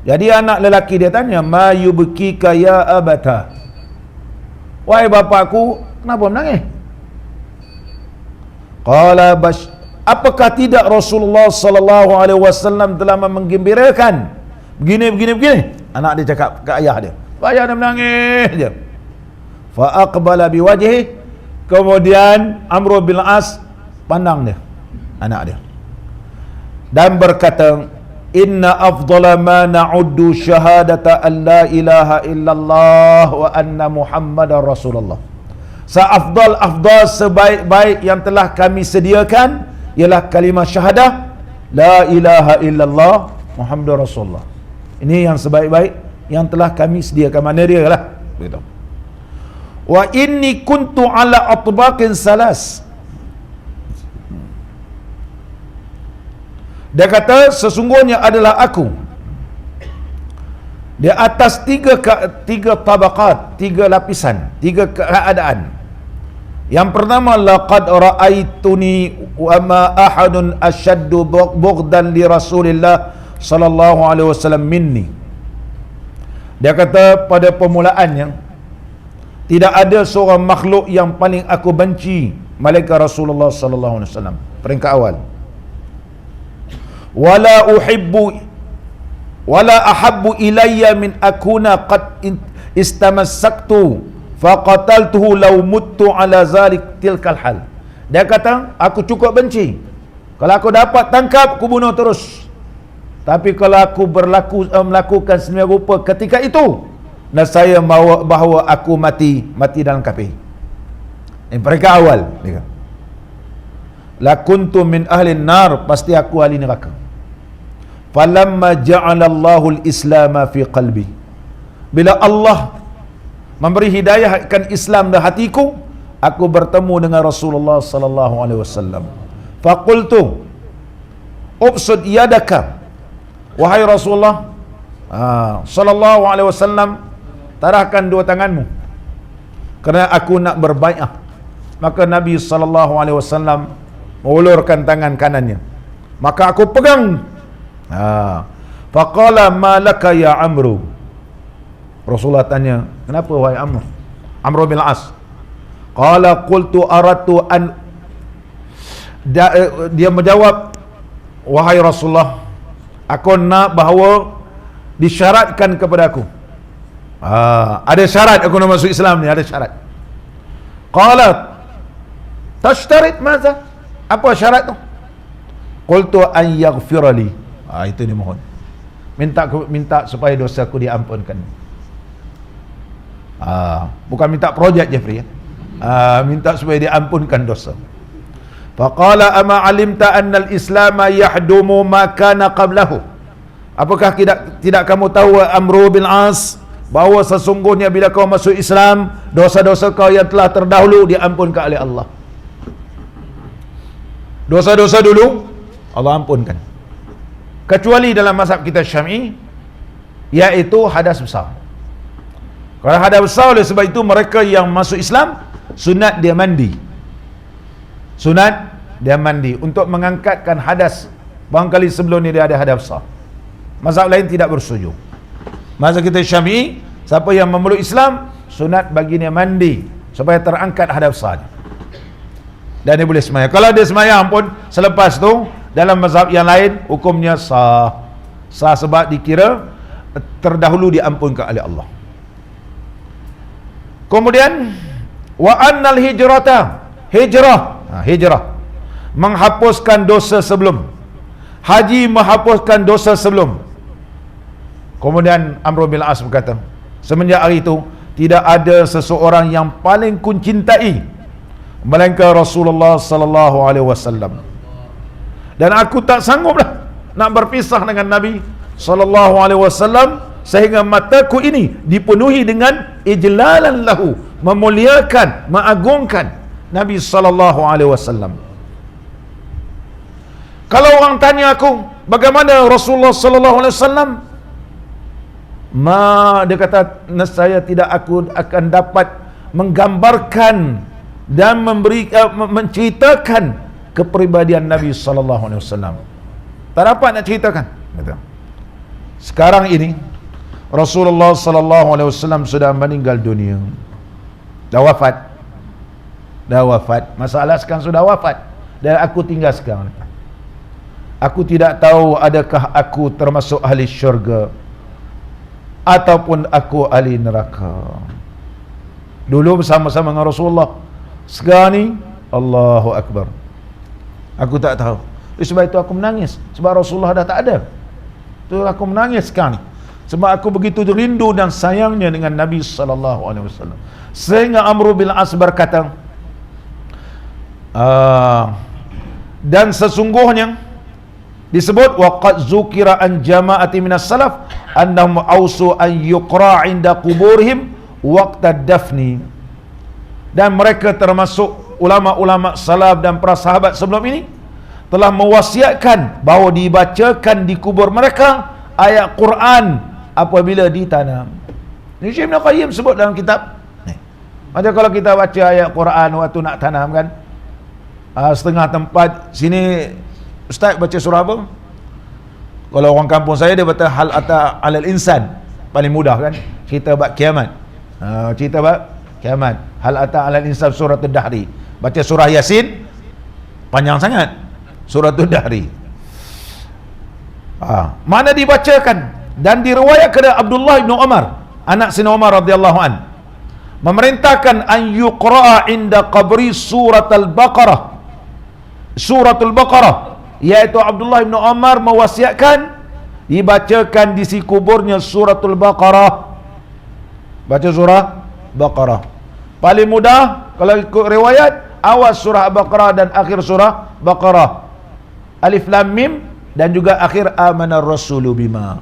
Jadi anak lelaki dia tanya, ma yubkika ya abata, wahai bapakku, kenapa menangis? Qala apakah tidak Rasulullah sallallahu alaihi wasallam telah menggembirakan begini. Anak dia cakap ke ayah dia. Ayah dia menangis je. Fa aqbala biwajhi, kemudian Amr bin As pandang dia, anak dia, dan berkata, inna afdala ma na'uddu syahadata an la ilaha illallah wa anna muhammadar rasulullah. Seafdal sebaik-baik yang telah kami sediakan ialah kalimah syahadah la ilaha illallah muhammadar rasulullah. Ini yang sebaik-baik yang telah kami sediakan. Mana dia lah begitu. Wa inni kuntu ala atbaqin salas, dia kata sesungguhnya adalah aku di atas tiga tabaqat, tiga lapisan, tiga keadaan. Yang pertama, laqad ra'aituni wa ma ahadun ashaddu bughdan li Rasulillah sallallahu alaihi wasallam minni. Dia kata pada permulaannya, tidak ada seorang makhluk yang paling aku benci malaikat Rasulullah sallallahu alaihi wasallam. Peringkat awal. Wala ahabbu ilayya min akuna qad istamassaktu faqataltuhu law muttu ala zalik tilkal hal. Dia kata aku cukup benci kalau aku dapat tangkap aku bunuh terus, tapi kalau aku melakukan semua rupa ketika itu, dan saya bahawa aku mati dalam kafir. Ini mereka awal dia kata, la kuntu min ahli nar, pasti aku ahli neraka. Falamma ja'alallahu al-islam fi qalbi, bila Allah memberi hidayahkan Islam dalam hatiku, aku bertemu dengan Rasulullah sallallahu alaihi wasallam. Faqultu ubsud yadaka, wahai Rasulullah sallallahu alaihi wasallam, tarahkan dua tanganmu, kerana aku nak berbaiat Maka Nabi SAW mengulurkan tangan kanannya, maka aku pegang. Faqala ma laka ya Amru. Rasulullah tanya, kenapa wahai Amr bin As? Qala qultu aradtu an, dia menjawab, wahai Rasulullah, aku nak bahawa disyaratkan kepada aku. Ada syarat aku nak masuk Islam ni, ada syarat. Qala tashtarit maza? Apa syarat tu? Qultu an yaghfirali. Itu dia mohon. Minta supaya dosaku diampunkan. Bukan minta projek Jeffrey ya. Minta supaya diampunkan dosa. Faqala ama alimta anna al-islam yahdumu ma kana qablahu. Apakah tidak kamu tahu Amr bin As, bahawa sesungguhnya bila kau masuk Islam, dosa-dosa kau yang telah terdahulu diampunkan oleh Allah. Dosa-dosa dulu Allah ampunkan, kecuali dalam mazhab kita Syafi'i, iaitu hadas besar. Kalau hadas besar, oleh sebab itu mereka yang masuk Islam sunat dia mandi. Sunat dia mandi untuk mengangkatkan hadas. Barangkali sebelum ni dia ada hadas besar. Mazhab lain tidak bersetuju. Mazhab kita Syafi'i, siapa yang memeluk Islam sunat bagi dia mandi supaya terangkat hadas besar, dan dia boleh sembahyang. Kalau dia sembahyang pun selepas tu, dalam mazhab yang lain hukumnya sah. Sah sebab dikira terdahulu diampunkan oleh Allah. Kemudian wa annal hijrata, hijrah menghapuskan dosa sebelum, haji menghapuskan dosa sebelum. Kemudian Amr bin As berkata, semenjak hari itu tidak ada seseorang yang paling ku cintai melainkan Rasulullah sallallahu alaihi wasallam, dan aku tak sangguplah nak berpisah dengan Nabi sallallahu alaihi wasallam, sehingga mataku ini dipenuhi dengan ijlalan lahu, memuliakan, mengagungkan Nabi sallallahu alaihi wasallam. Kalau orang tanya aku, bagaimana Rasulullah sallallahu alaihi wasallam? Dia kata, nescaya tidak aku akan dapat menggambarkan dan menceritakan kepribadian Nabi sallallahu alaihi wasallam. Tak dapat nak ceritakan. Sekarang ini Rasulullah sallallahu alaihi wasallam sudah meninggal dunia. Dah wafat. Masalah sekarang sudah wafat, dan aku tinggal sekarang. Aku tidak tahu adakah aku termasuk ahli syurga ataupun aku ahli neraka. Dulu bersama-sama dengan Rasulullah, sekarang ni Allahu Akbar, aku tak tahu. Sebab itu aku menangis, sebab Rasulullah dah tak ada. Tu aku menangis sekarang ni, sebab aku begitu rindu dan sayangnya dengan Nabi sallallahu alaihi wasallam. Sehingga Amr bin As berkata, dan sesungguhnya disebut waqad zukira an jama'ati minas salaf annahum ausu an yuqra 'inda quburihim waqta dafni. Dan mereka termasuk ulama-ulama salaf dan para sahabat sebelum ini telah mewasiatkan bahawa dibacakan di kubur mereka ayat Quran apabila ditanam. Ini Syekh Ibn Qayyim sebut dalam kitab ni. Macam kalau kita baca ayat Quran waktu nak tanam kan, setengah tempat sini ustaz baca surah apa? Kalau orang kampung saya dia baca hal ata alal insan, paling mudah kan, cerita bab kiamat. Cerita bab kiamat, hal ata alal insan suratul dahri. Baca surah Yasin panjang sangat, suratul dahri. Mana dibacakan dan diriwayatkan kepada Abdullah bin Umar, anak Sayyidina Umar radhiyallahu an, memerintahkan an yuqra'a inda qabri suratul Baqarah. Suratul Baqarah, iaitu Abdullah bin Umar mewasiatkan dibacakan di si kuburnya suratul Baqarah. Baca surah Baqarah. Paling mudah kalau ikut riwayat, awal surah Baqarah dan akhir surah Baqarah. Alif Lam Mim dan juga akhir amanar rasulu bima.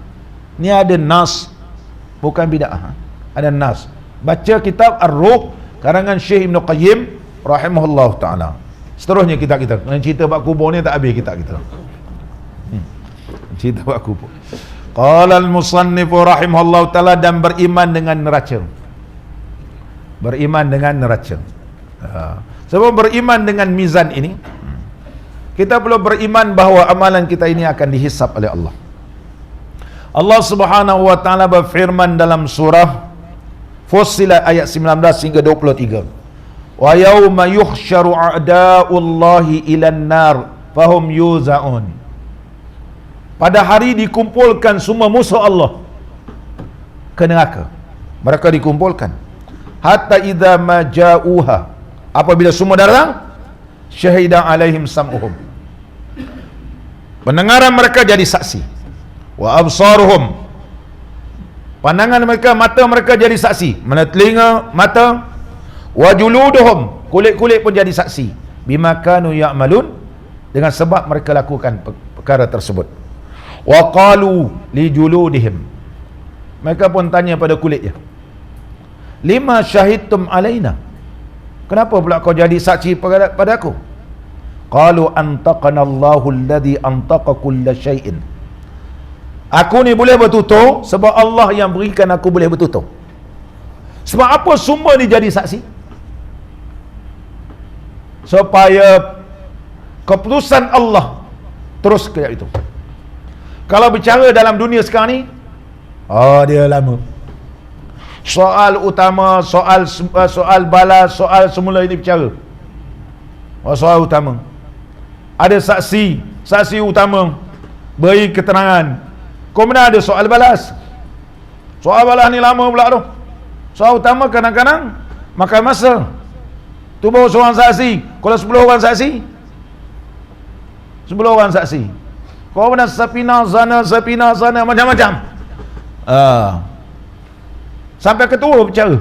Ni ada nas, bukan bid'ah. Ada nas. Baca kitab Ar-Ruh karangan Syekh Ibn Qayyim rahimahullah ta'ala. Seterusnya kita cerita bab kubur ni tak habis kita. Cerita bab kubur. Qala al-musannif rahimahullah ta'ala, dan beriman dengan neraca. Beriman dengan neraca. Sebab beriman dengan mizan ini, kita perlu beriman bahawa amalan kita ini akan dihisap oleh Allah. Allah Subhanahu wa taala berfirman dalam surah Fussilat ayat 19 hingga 23. Wa yauma yuhsyaru a'da'ullahi ilan nar fahum yuzaun. Pada hari dikumpulkan semua musuh Allah ke neraka. Mereka dikumpulkan. Hatta idza ma ja'uha, apabila semua datang, syahida alaihim sam'uhum, pendengaran mereka jadi saksi, wa absaruhum, pandangan mereka, mata mereka jadi saksi, mana telinga, mata, wa juluduhum, kulit-kulit pun jadi saksi, bima kanu ya'malun, dengan sebab mereka lakukan perkara tersebut. Wa qalu li juludihim, mereka pun tanya pada kulitnya, lima syahidtum alaina, kenapa pula kau jadi saksi pada aku? Qalu antaqana Allahu alladhi antaqa kulla syai'in, aku ni boleh bertutur sebab Allah yang berikan aku boleh bertutur. Sebab apa semua ni jadi saksi? Supaya keputusan Allah terus kayak itu. Kalau bicara dalam dunia sekarang ni, dia lama. Soal utama, soal balas, soal semula ini bicara. Soal utama. Ada saksi utama beri keterangan. Kemudian ada soal balas. Soal balas ni lama pula tu. Soal utama kadang-kadang makan masa. Tu baru seorang saksi. Kalau 10 orang saksi, 10 orang saksi. Kemudian sapina sana macam-macam. Sampai ketua bicara.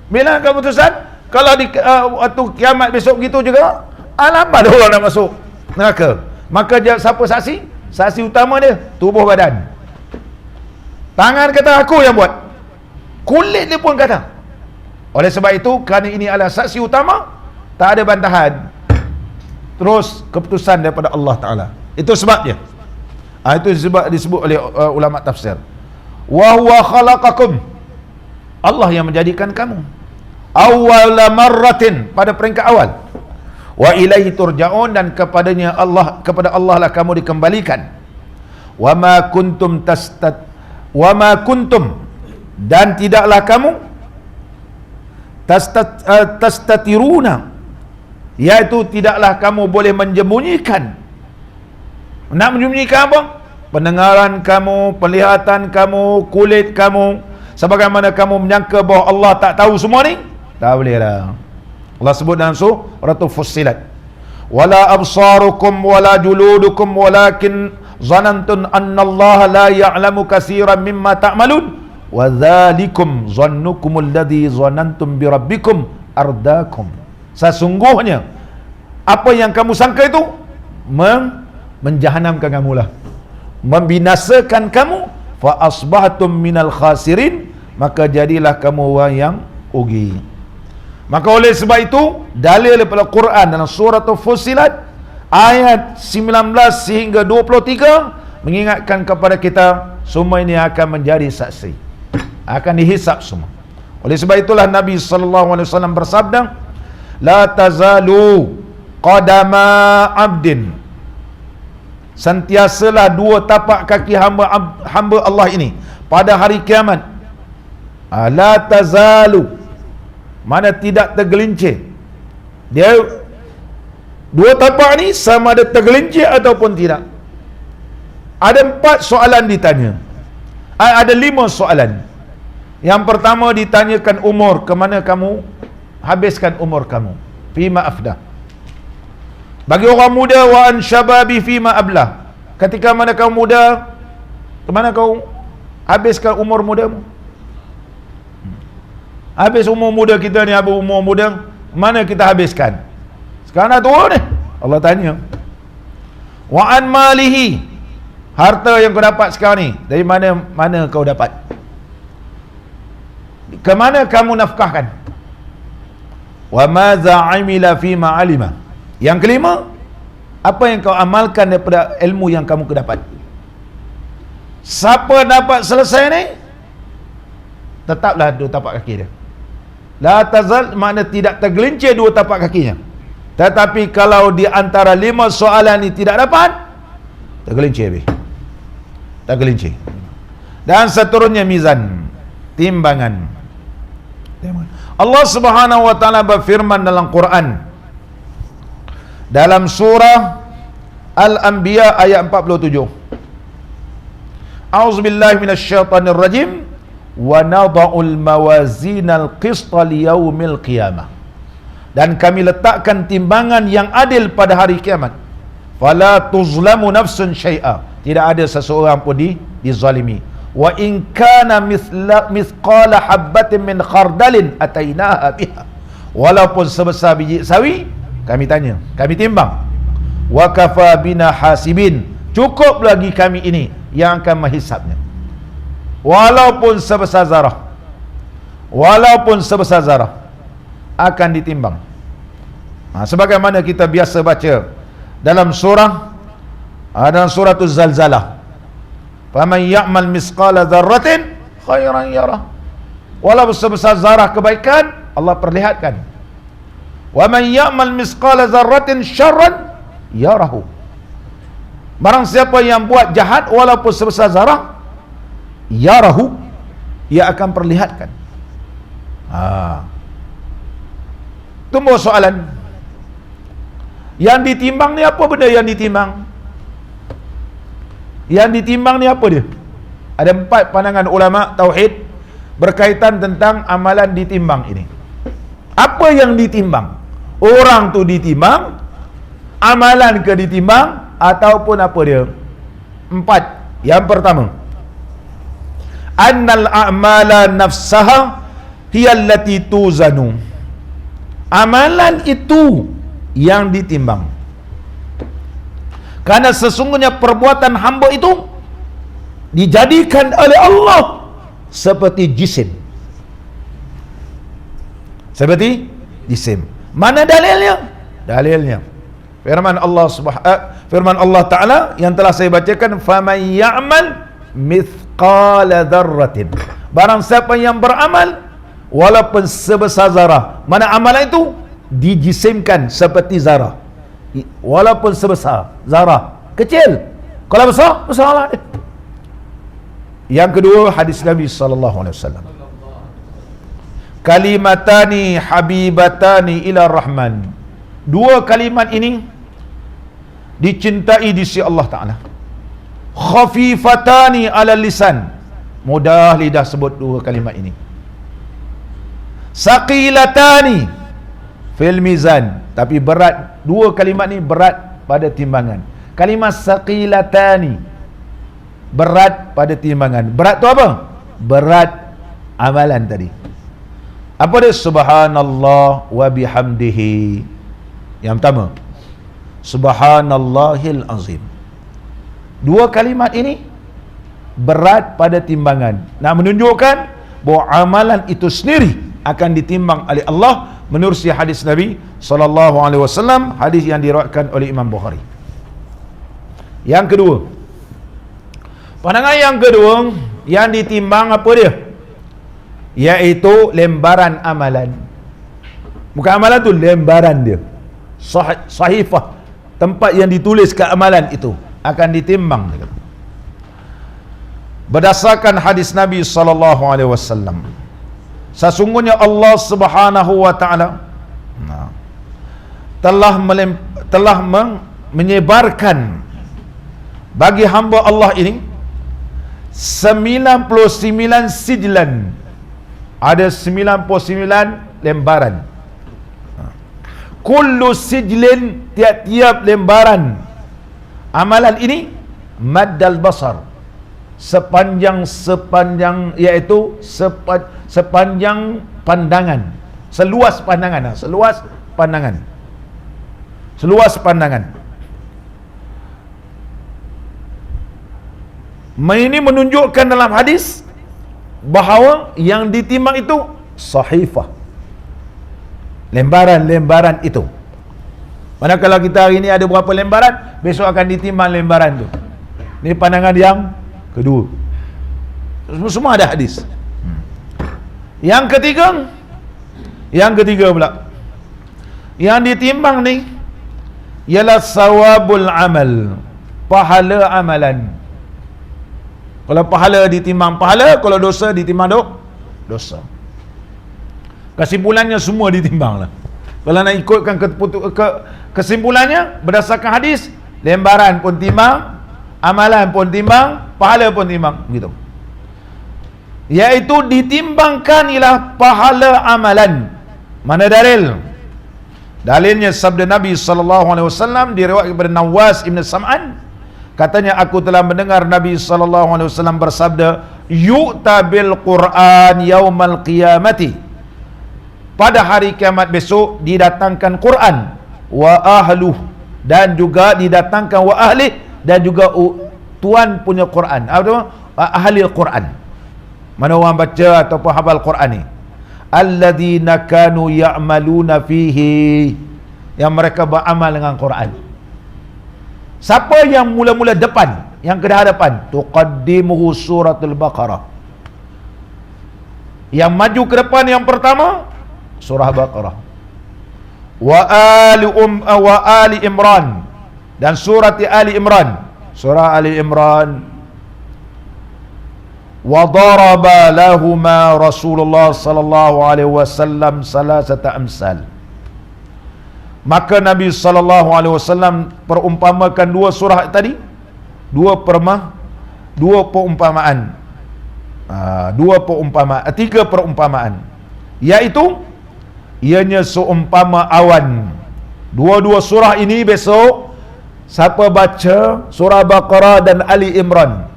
Bila keputusan, kalau di waktu kiamat besok gitu juga, lambat orang nak masuk neraka. Maka siapa saksi? Saksi utama dia tubuh badan. Tangan kata aku yang buat, kulit dia pun kata. Oleh sebab itu, kerana ini adalah saksi utama, tak ada bantahan, terus keputusan daripada Allah Ta'ala. Itu sebabnya. Itu sebab disebut oleh ulama tafsir. Wa huwa khalaqakum, Allah yang menjadikan kamu awwala marratin, pada peringkat awal. Wa ilaihi turja'un, dan kepada Allah lah kamu dikembalikan. Wa ma kuntum, dan tidaklah kamu tastatiruna, iaitu tidaklah kamu boleh menyembunyikan. Nak menyembunyikan apa? Pendengaran kamu, penglihatan kamu, kulit kamu, sebagaimana kamu menyangka bahawa Allah tak tahu semua ni. Tak boleh lah. Allah sebut dalam surah Fussilat, wala absarukum wala juludukum walakin zanantum annallaha la ya'lamu katsiran mimma ta'malun wa dzalikum zannukum alladhi zanantum bi rabbikum ardakum. Sesungguhnya apa yang kamu sangka itu menjahanamkan kamu lah, membinasakan kamu. Fa asbahtum minal khasirin, maka jadilah kamu orang yang rugi. Maka oleh sebab itu, dalil daripada Quran dalam surah Fussilat ayat 19 sehingga 23 mengingatkan kepada kita semua ini akan menjadi saksi, akan dihisap semua. Oleh sebab itulah Nabi SAW bersabda, la tazalu qadama abdin, sentiasalah dua tapak kaki hamba Allah ini pada hari kiamat. La tazalu, mana tidak tergelincir. Dia dua tapak ni sama ada tergelincir ataupun tidak. Ada 4 soalan ditanya. Ada 5 soalan. Yang pertama ditanyakan umur, ke mana kamu habiskan umur kamu? Fima afdah. Bagi orang muda, wa an syababi fima ablah, ketika mana kamu muda, ke mana kau habiskan umur mudamu? Habis umur muda kita ni, habis umur muda, mana kita habiskan? Sekarang dah tua ni, Allah tanya. Wa an malihi, harta yang kau dapat sekarang ni, dari mana kau dapat? Ke mana kamu nafkahkan? Wa maza amila fima alima. Yang kelima, apa yang kau amalkan daripada ilmu yang kamu dapat? Siapa dapat selesai ni, tetaplah dua tapak kaki dia. La tazal makna tidak tergelincir dua tapak kakinya. Tetapi kalau di antara 5 soalan ni tidak dapat, tergelincir habis. Tergelincir. Dan seterusnya mizan, timbangan. Allah Subhanahu wa taala berfirman dalam Quran dalam surah Al-Anbiya ayat 47. A'udzubillahi minasyaitonir rajim. Wa nada'ul mawazinal qista liyaumil qiyamah. Dan kami letakkan timbangan yang adil pada hari kiamat. Fala tuzlamu nafsun syai'a. Tidak ada seseorang pun dizalimi. Wa in kana mithqala habbatin min khardalin atainaha biha. Walaupun sebesar biji sawi, kami tanya, kami timbang. Wa kafa bina hasibin. Cukup lagi kami ini yang akan menghisapnya. Walaupun sebesar zarah. Walaupun sebesar zarah akan ditimbang. Sebagaimana kita biasa baca dalam surah Az-Zalzalah. Faman ya'mal misqala dzarratin khairan yarah. Walaupun sebesar zarah kebaikan, Allah perlihatkan. Wa man ya'mal misqala dzarratin syarran yarahu. Barang siapa yang buat jahat walaupun sebesar zarah, yarahu, ia akan perlihatkan. Tunggu soalan. Yang ditimbang ni apa benda yang ditimbang? Yang ditimbang ni apa dia? Ada 4 pandangan ulama tauhid berkaitan tentang amalan ditimbang ini. Apa yang ditimbang? Orang tu ditimbang, amalan ke ditimbang, ataupun apa dia? 4. Yang pertama, annal a'mala nafsaha hiya allati tuzanu. Amalan itu yang ditimbang. Karena sesungguhnya perbuatan hamba itu dijadikan oleh Allah seperti jisim. Seperti jisim. Mana dalilnya? Dalilnya firman Allah Ta'ala yang telah saya bacakan, faman ya'mal mithqala dzarratin. Barang siapa yang beramal walaupun sebesar zarah. Mana amalan itu dijisimkan seperti zarah. Walaupun sebesar zarah, kecil. Kalau besar, besarlah. Yang kedua, hadis Nabi sallallahu alaihi wasallam. Kalimatani habibatani ila rahman. 2 kalimat ini dicintai di sisi Allah Ta'ala. Khafifatani ala lisan. Mudah lidah sebut 2 kalimat ini. Saqilatani fil mizan. Tapi berat. 2 kalimat ni berat pada timbangan. Kalimat saqilatani, berat pada timbangan. Berat tu apa? Berat amalan tadi. Apa dia? Subhanallah wa bihamdihi. Yang pertama, Subhanallahil azim. 2 kalimat ini berat pada timbangan. Nak menunjukkan bahawa amalan itu sendiri akan ditimbang oleh Allah menurut hadis Nabi sallallahu alaihi wasallam, hadis yang diriwayatkan oleh Imam Bukhari. Yang kedua, pandangan yang kedua yang ditimbang apa dia? Iaitu lembaran amalan. Bukan amalan tu, lembaran dia. Sahifah, tempat yang dituliskan amalan itu akan ditimbang. Berdasarkan hadis Nabi sallallahu alaihi wasallam, sesungguhnya Allah Subhanahu wa taala telah menyebarkan bagi hamba Allah ini 99 sijlan. Ada 99 lembaran. Kullu sijlin, tiap-tiap lembaran amalan ini maddal basar, sepanjang iaitu sepanjang pandangan, seluas pandangan. Ini menunjukkan dalam hadis bahawa yang ditimbang itu sahifah, lembaran-lembaran itu. Manakala kita hari ini ada berapa lembaran, besok akan ditimbang lembaran itu. Ini pandangan yang kedua. Semua ada hadis. Yang ketiga, Yang ketiga pula, yang ditimbang ni ialah sawabul amal, pahala amalan. Kalau pahala ditimbang pahala, kalau dosa ditimbang dosa. Kesimpulannya semua ditimbang lah. Kalau nak ikutkan kesimpulannya berdasarkan hadis, lembaran pun timbang, amalan pun timbang, pahala pun timbang, begitu. Iaitu ditimbangkan ialah pahala amalan. Mana dalil? Dalilnya sabda Nabi SAW diriwayatkan daripada Nawas Ibn Sam'an, katanya aku telah mendengar Nabi SAW bersabda, yu'ta bil Qur'an yaumal qiyamati, pada hari kiamat besok didatangkan Quran, wa ahluh, dan juga didatangkan wa ahlih, dan juga tuan punya Quran, atau ahli Quran, mana orang baca ataupun hafal Quran ni, alladzina kanu ya'maluna fihi, yang mereka beramal dengan Quran. Siapa yang mula-mula depan, yang ke hadapan, tuqaddimuhu suratul Baqarah. Yang maju ke depan yang pertama surah Baqarah. Wa ali Imran, dan surat Ali Imran, surah Ali Imran. Wa daraba lahuma Rasulullah sallallahu alaihi wasallam salasata amsal. Maka Nabi sallallahu alaihi wasallam perumpamakan dua surah tadi, dua perumpamaan, tiga perumpamaan, iaitu ianya seumpama awan. Dua-dua surah ini besok siapa baca surah Baqarah dan Ali Imran,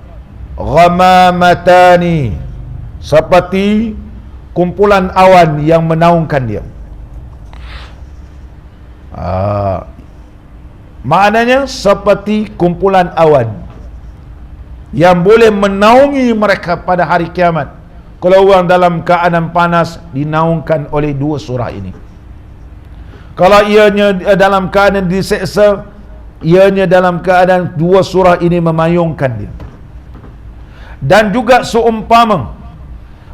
ghamamatani, seperti kumpulan awan yang menaungkan dia. Maknanya seperti kumpulan awan yang boleh menaungi mereka pada hari kiamat. Kalau orang dalam keadaan panas, dinaungkan oleh dua surah ini. Kalau ianya dalam keadaan diseksa, ianya dalam keadaan dua surah ini memayungkan dia. Dan juga seumpama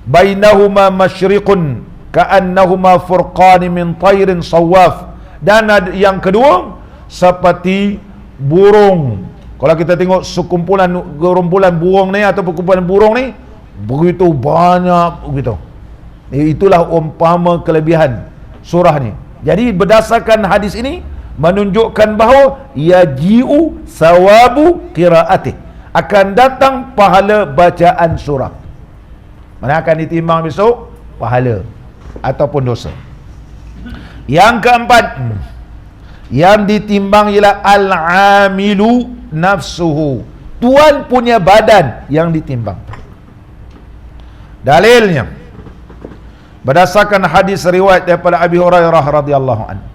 bainahuma masyriqun ka'annahuma furqani min tayrin sawaf. Dan yang kedua seperti burung. Kalau kita tengok gerombolan burung ni atau perkumpulan burung ni begitu banyak begitu. Itulah umpama kelebihan surah ni. Jadi berdasarkan hadis ini menunjukkan bahawa yaji'u sawabu qiraatih, akan datang pahala bacaan surah. Mana akan ditimbang besok? Pahala ataupun dosa. Yang keempat, yang ditimbang ialah al-amilu nafsuhu, tuan punya badan yang ditimbang. Dalilnya berdasarkan hadis riwayat daripada Abi Hurairah radhiyallahu anhu,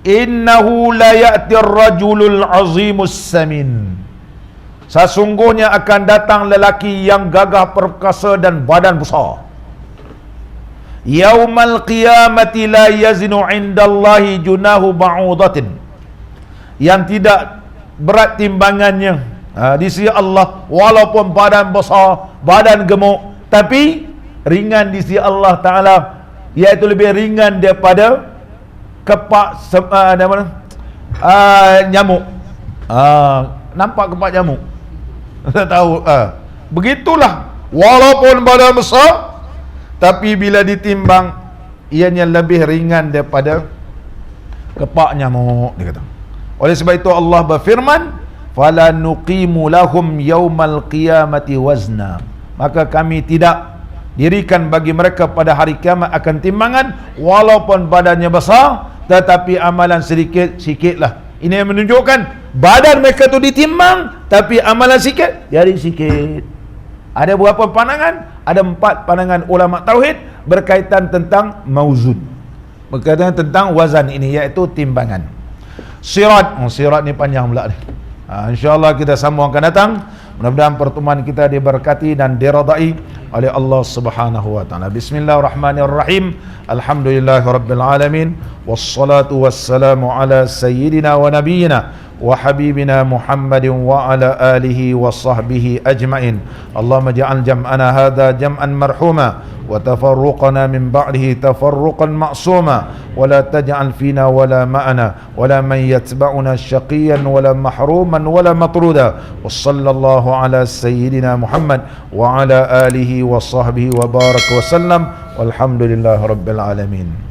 innahu la ya'ti ar-rajulul azimus samin, sesungguhnya akan datang lelaki yang gagah perkasa dan badan besar. Yaumal qiyamati la yazinu indallahi junahu ba'udatin, yang tidak berat timbangannya di sisi Allah, walaupun badan besar, badan gemuk, tapi ringan di sisi Allah Ta'ala, iaitu lebih ringan daripada kepak nyamuk. Nampak kepak nyamuk? Tak tahu. Begitulah, walaupun badan besar, tapi bila ditimbang ianya lebih ringan daripada kepak nyamuk, dia kata. Oleh sebab itu Allah berfirman, fala nuqimu lahum yaumal qiyamati wazna, maka kami tidak dirikan bagi mereka pada hari kiamat akan timbangan, walaupun badannya besar tetapi amalan sikit-sikitlah. Ini yang menunjukkan badan mereka tu ditimbang, tapi amalan sikit jadi sikit. Ada berapa pandangan? Ada 4 pandangan ulama tauhid berkaitan tentang mauzun, berkaitan tentang wazan ini, iaitu timbangan. Sirat, sirat ni panjang pula ni. InsyaAllah kita sambung akan datang. Mudah-mudahan pertemuan kita diberkati dan diradai oleh Allah Subhanahu wa taala. Bismillahirrahmanirrahim. Alhamdulillahirabbil alamin. Wassalatu wassalamu ala sayyidina wa nabiyyina wa habibina Muhammadin wa ala alihi wa sahbihi ajma'in. Allahumma ja'al jam'ana hadha jam'an marhuma wa tafarruqana min ba'dihi tafarruqan ma'suma wa la taj'al fina wa la ma'ana wa la man yatba'una syaqiyan wa la mahruman wa la matruda. Wa sallallahu ala sayyidina Muhammad wa ala alihi wa sahbihi wa baraka wa sallam. Walhamdulillahi rabbil alamin.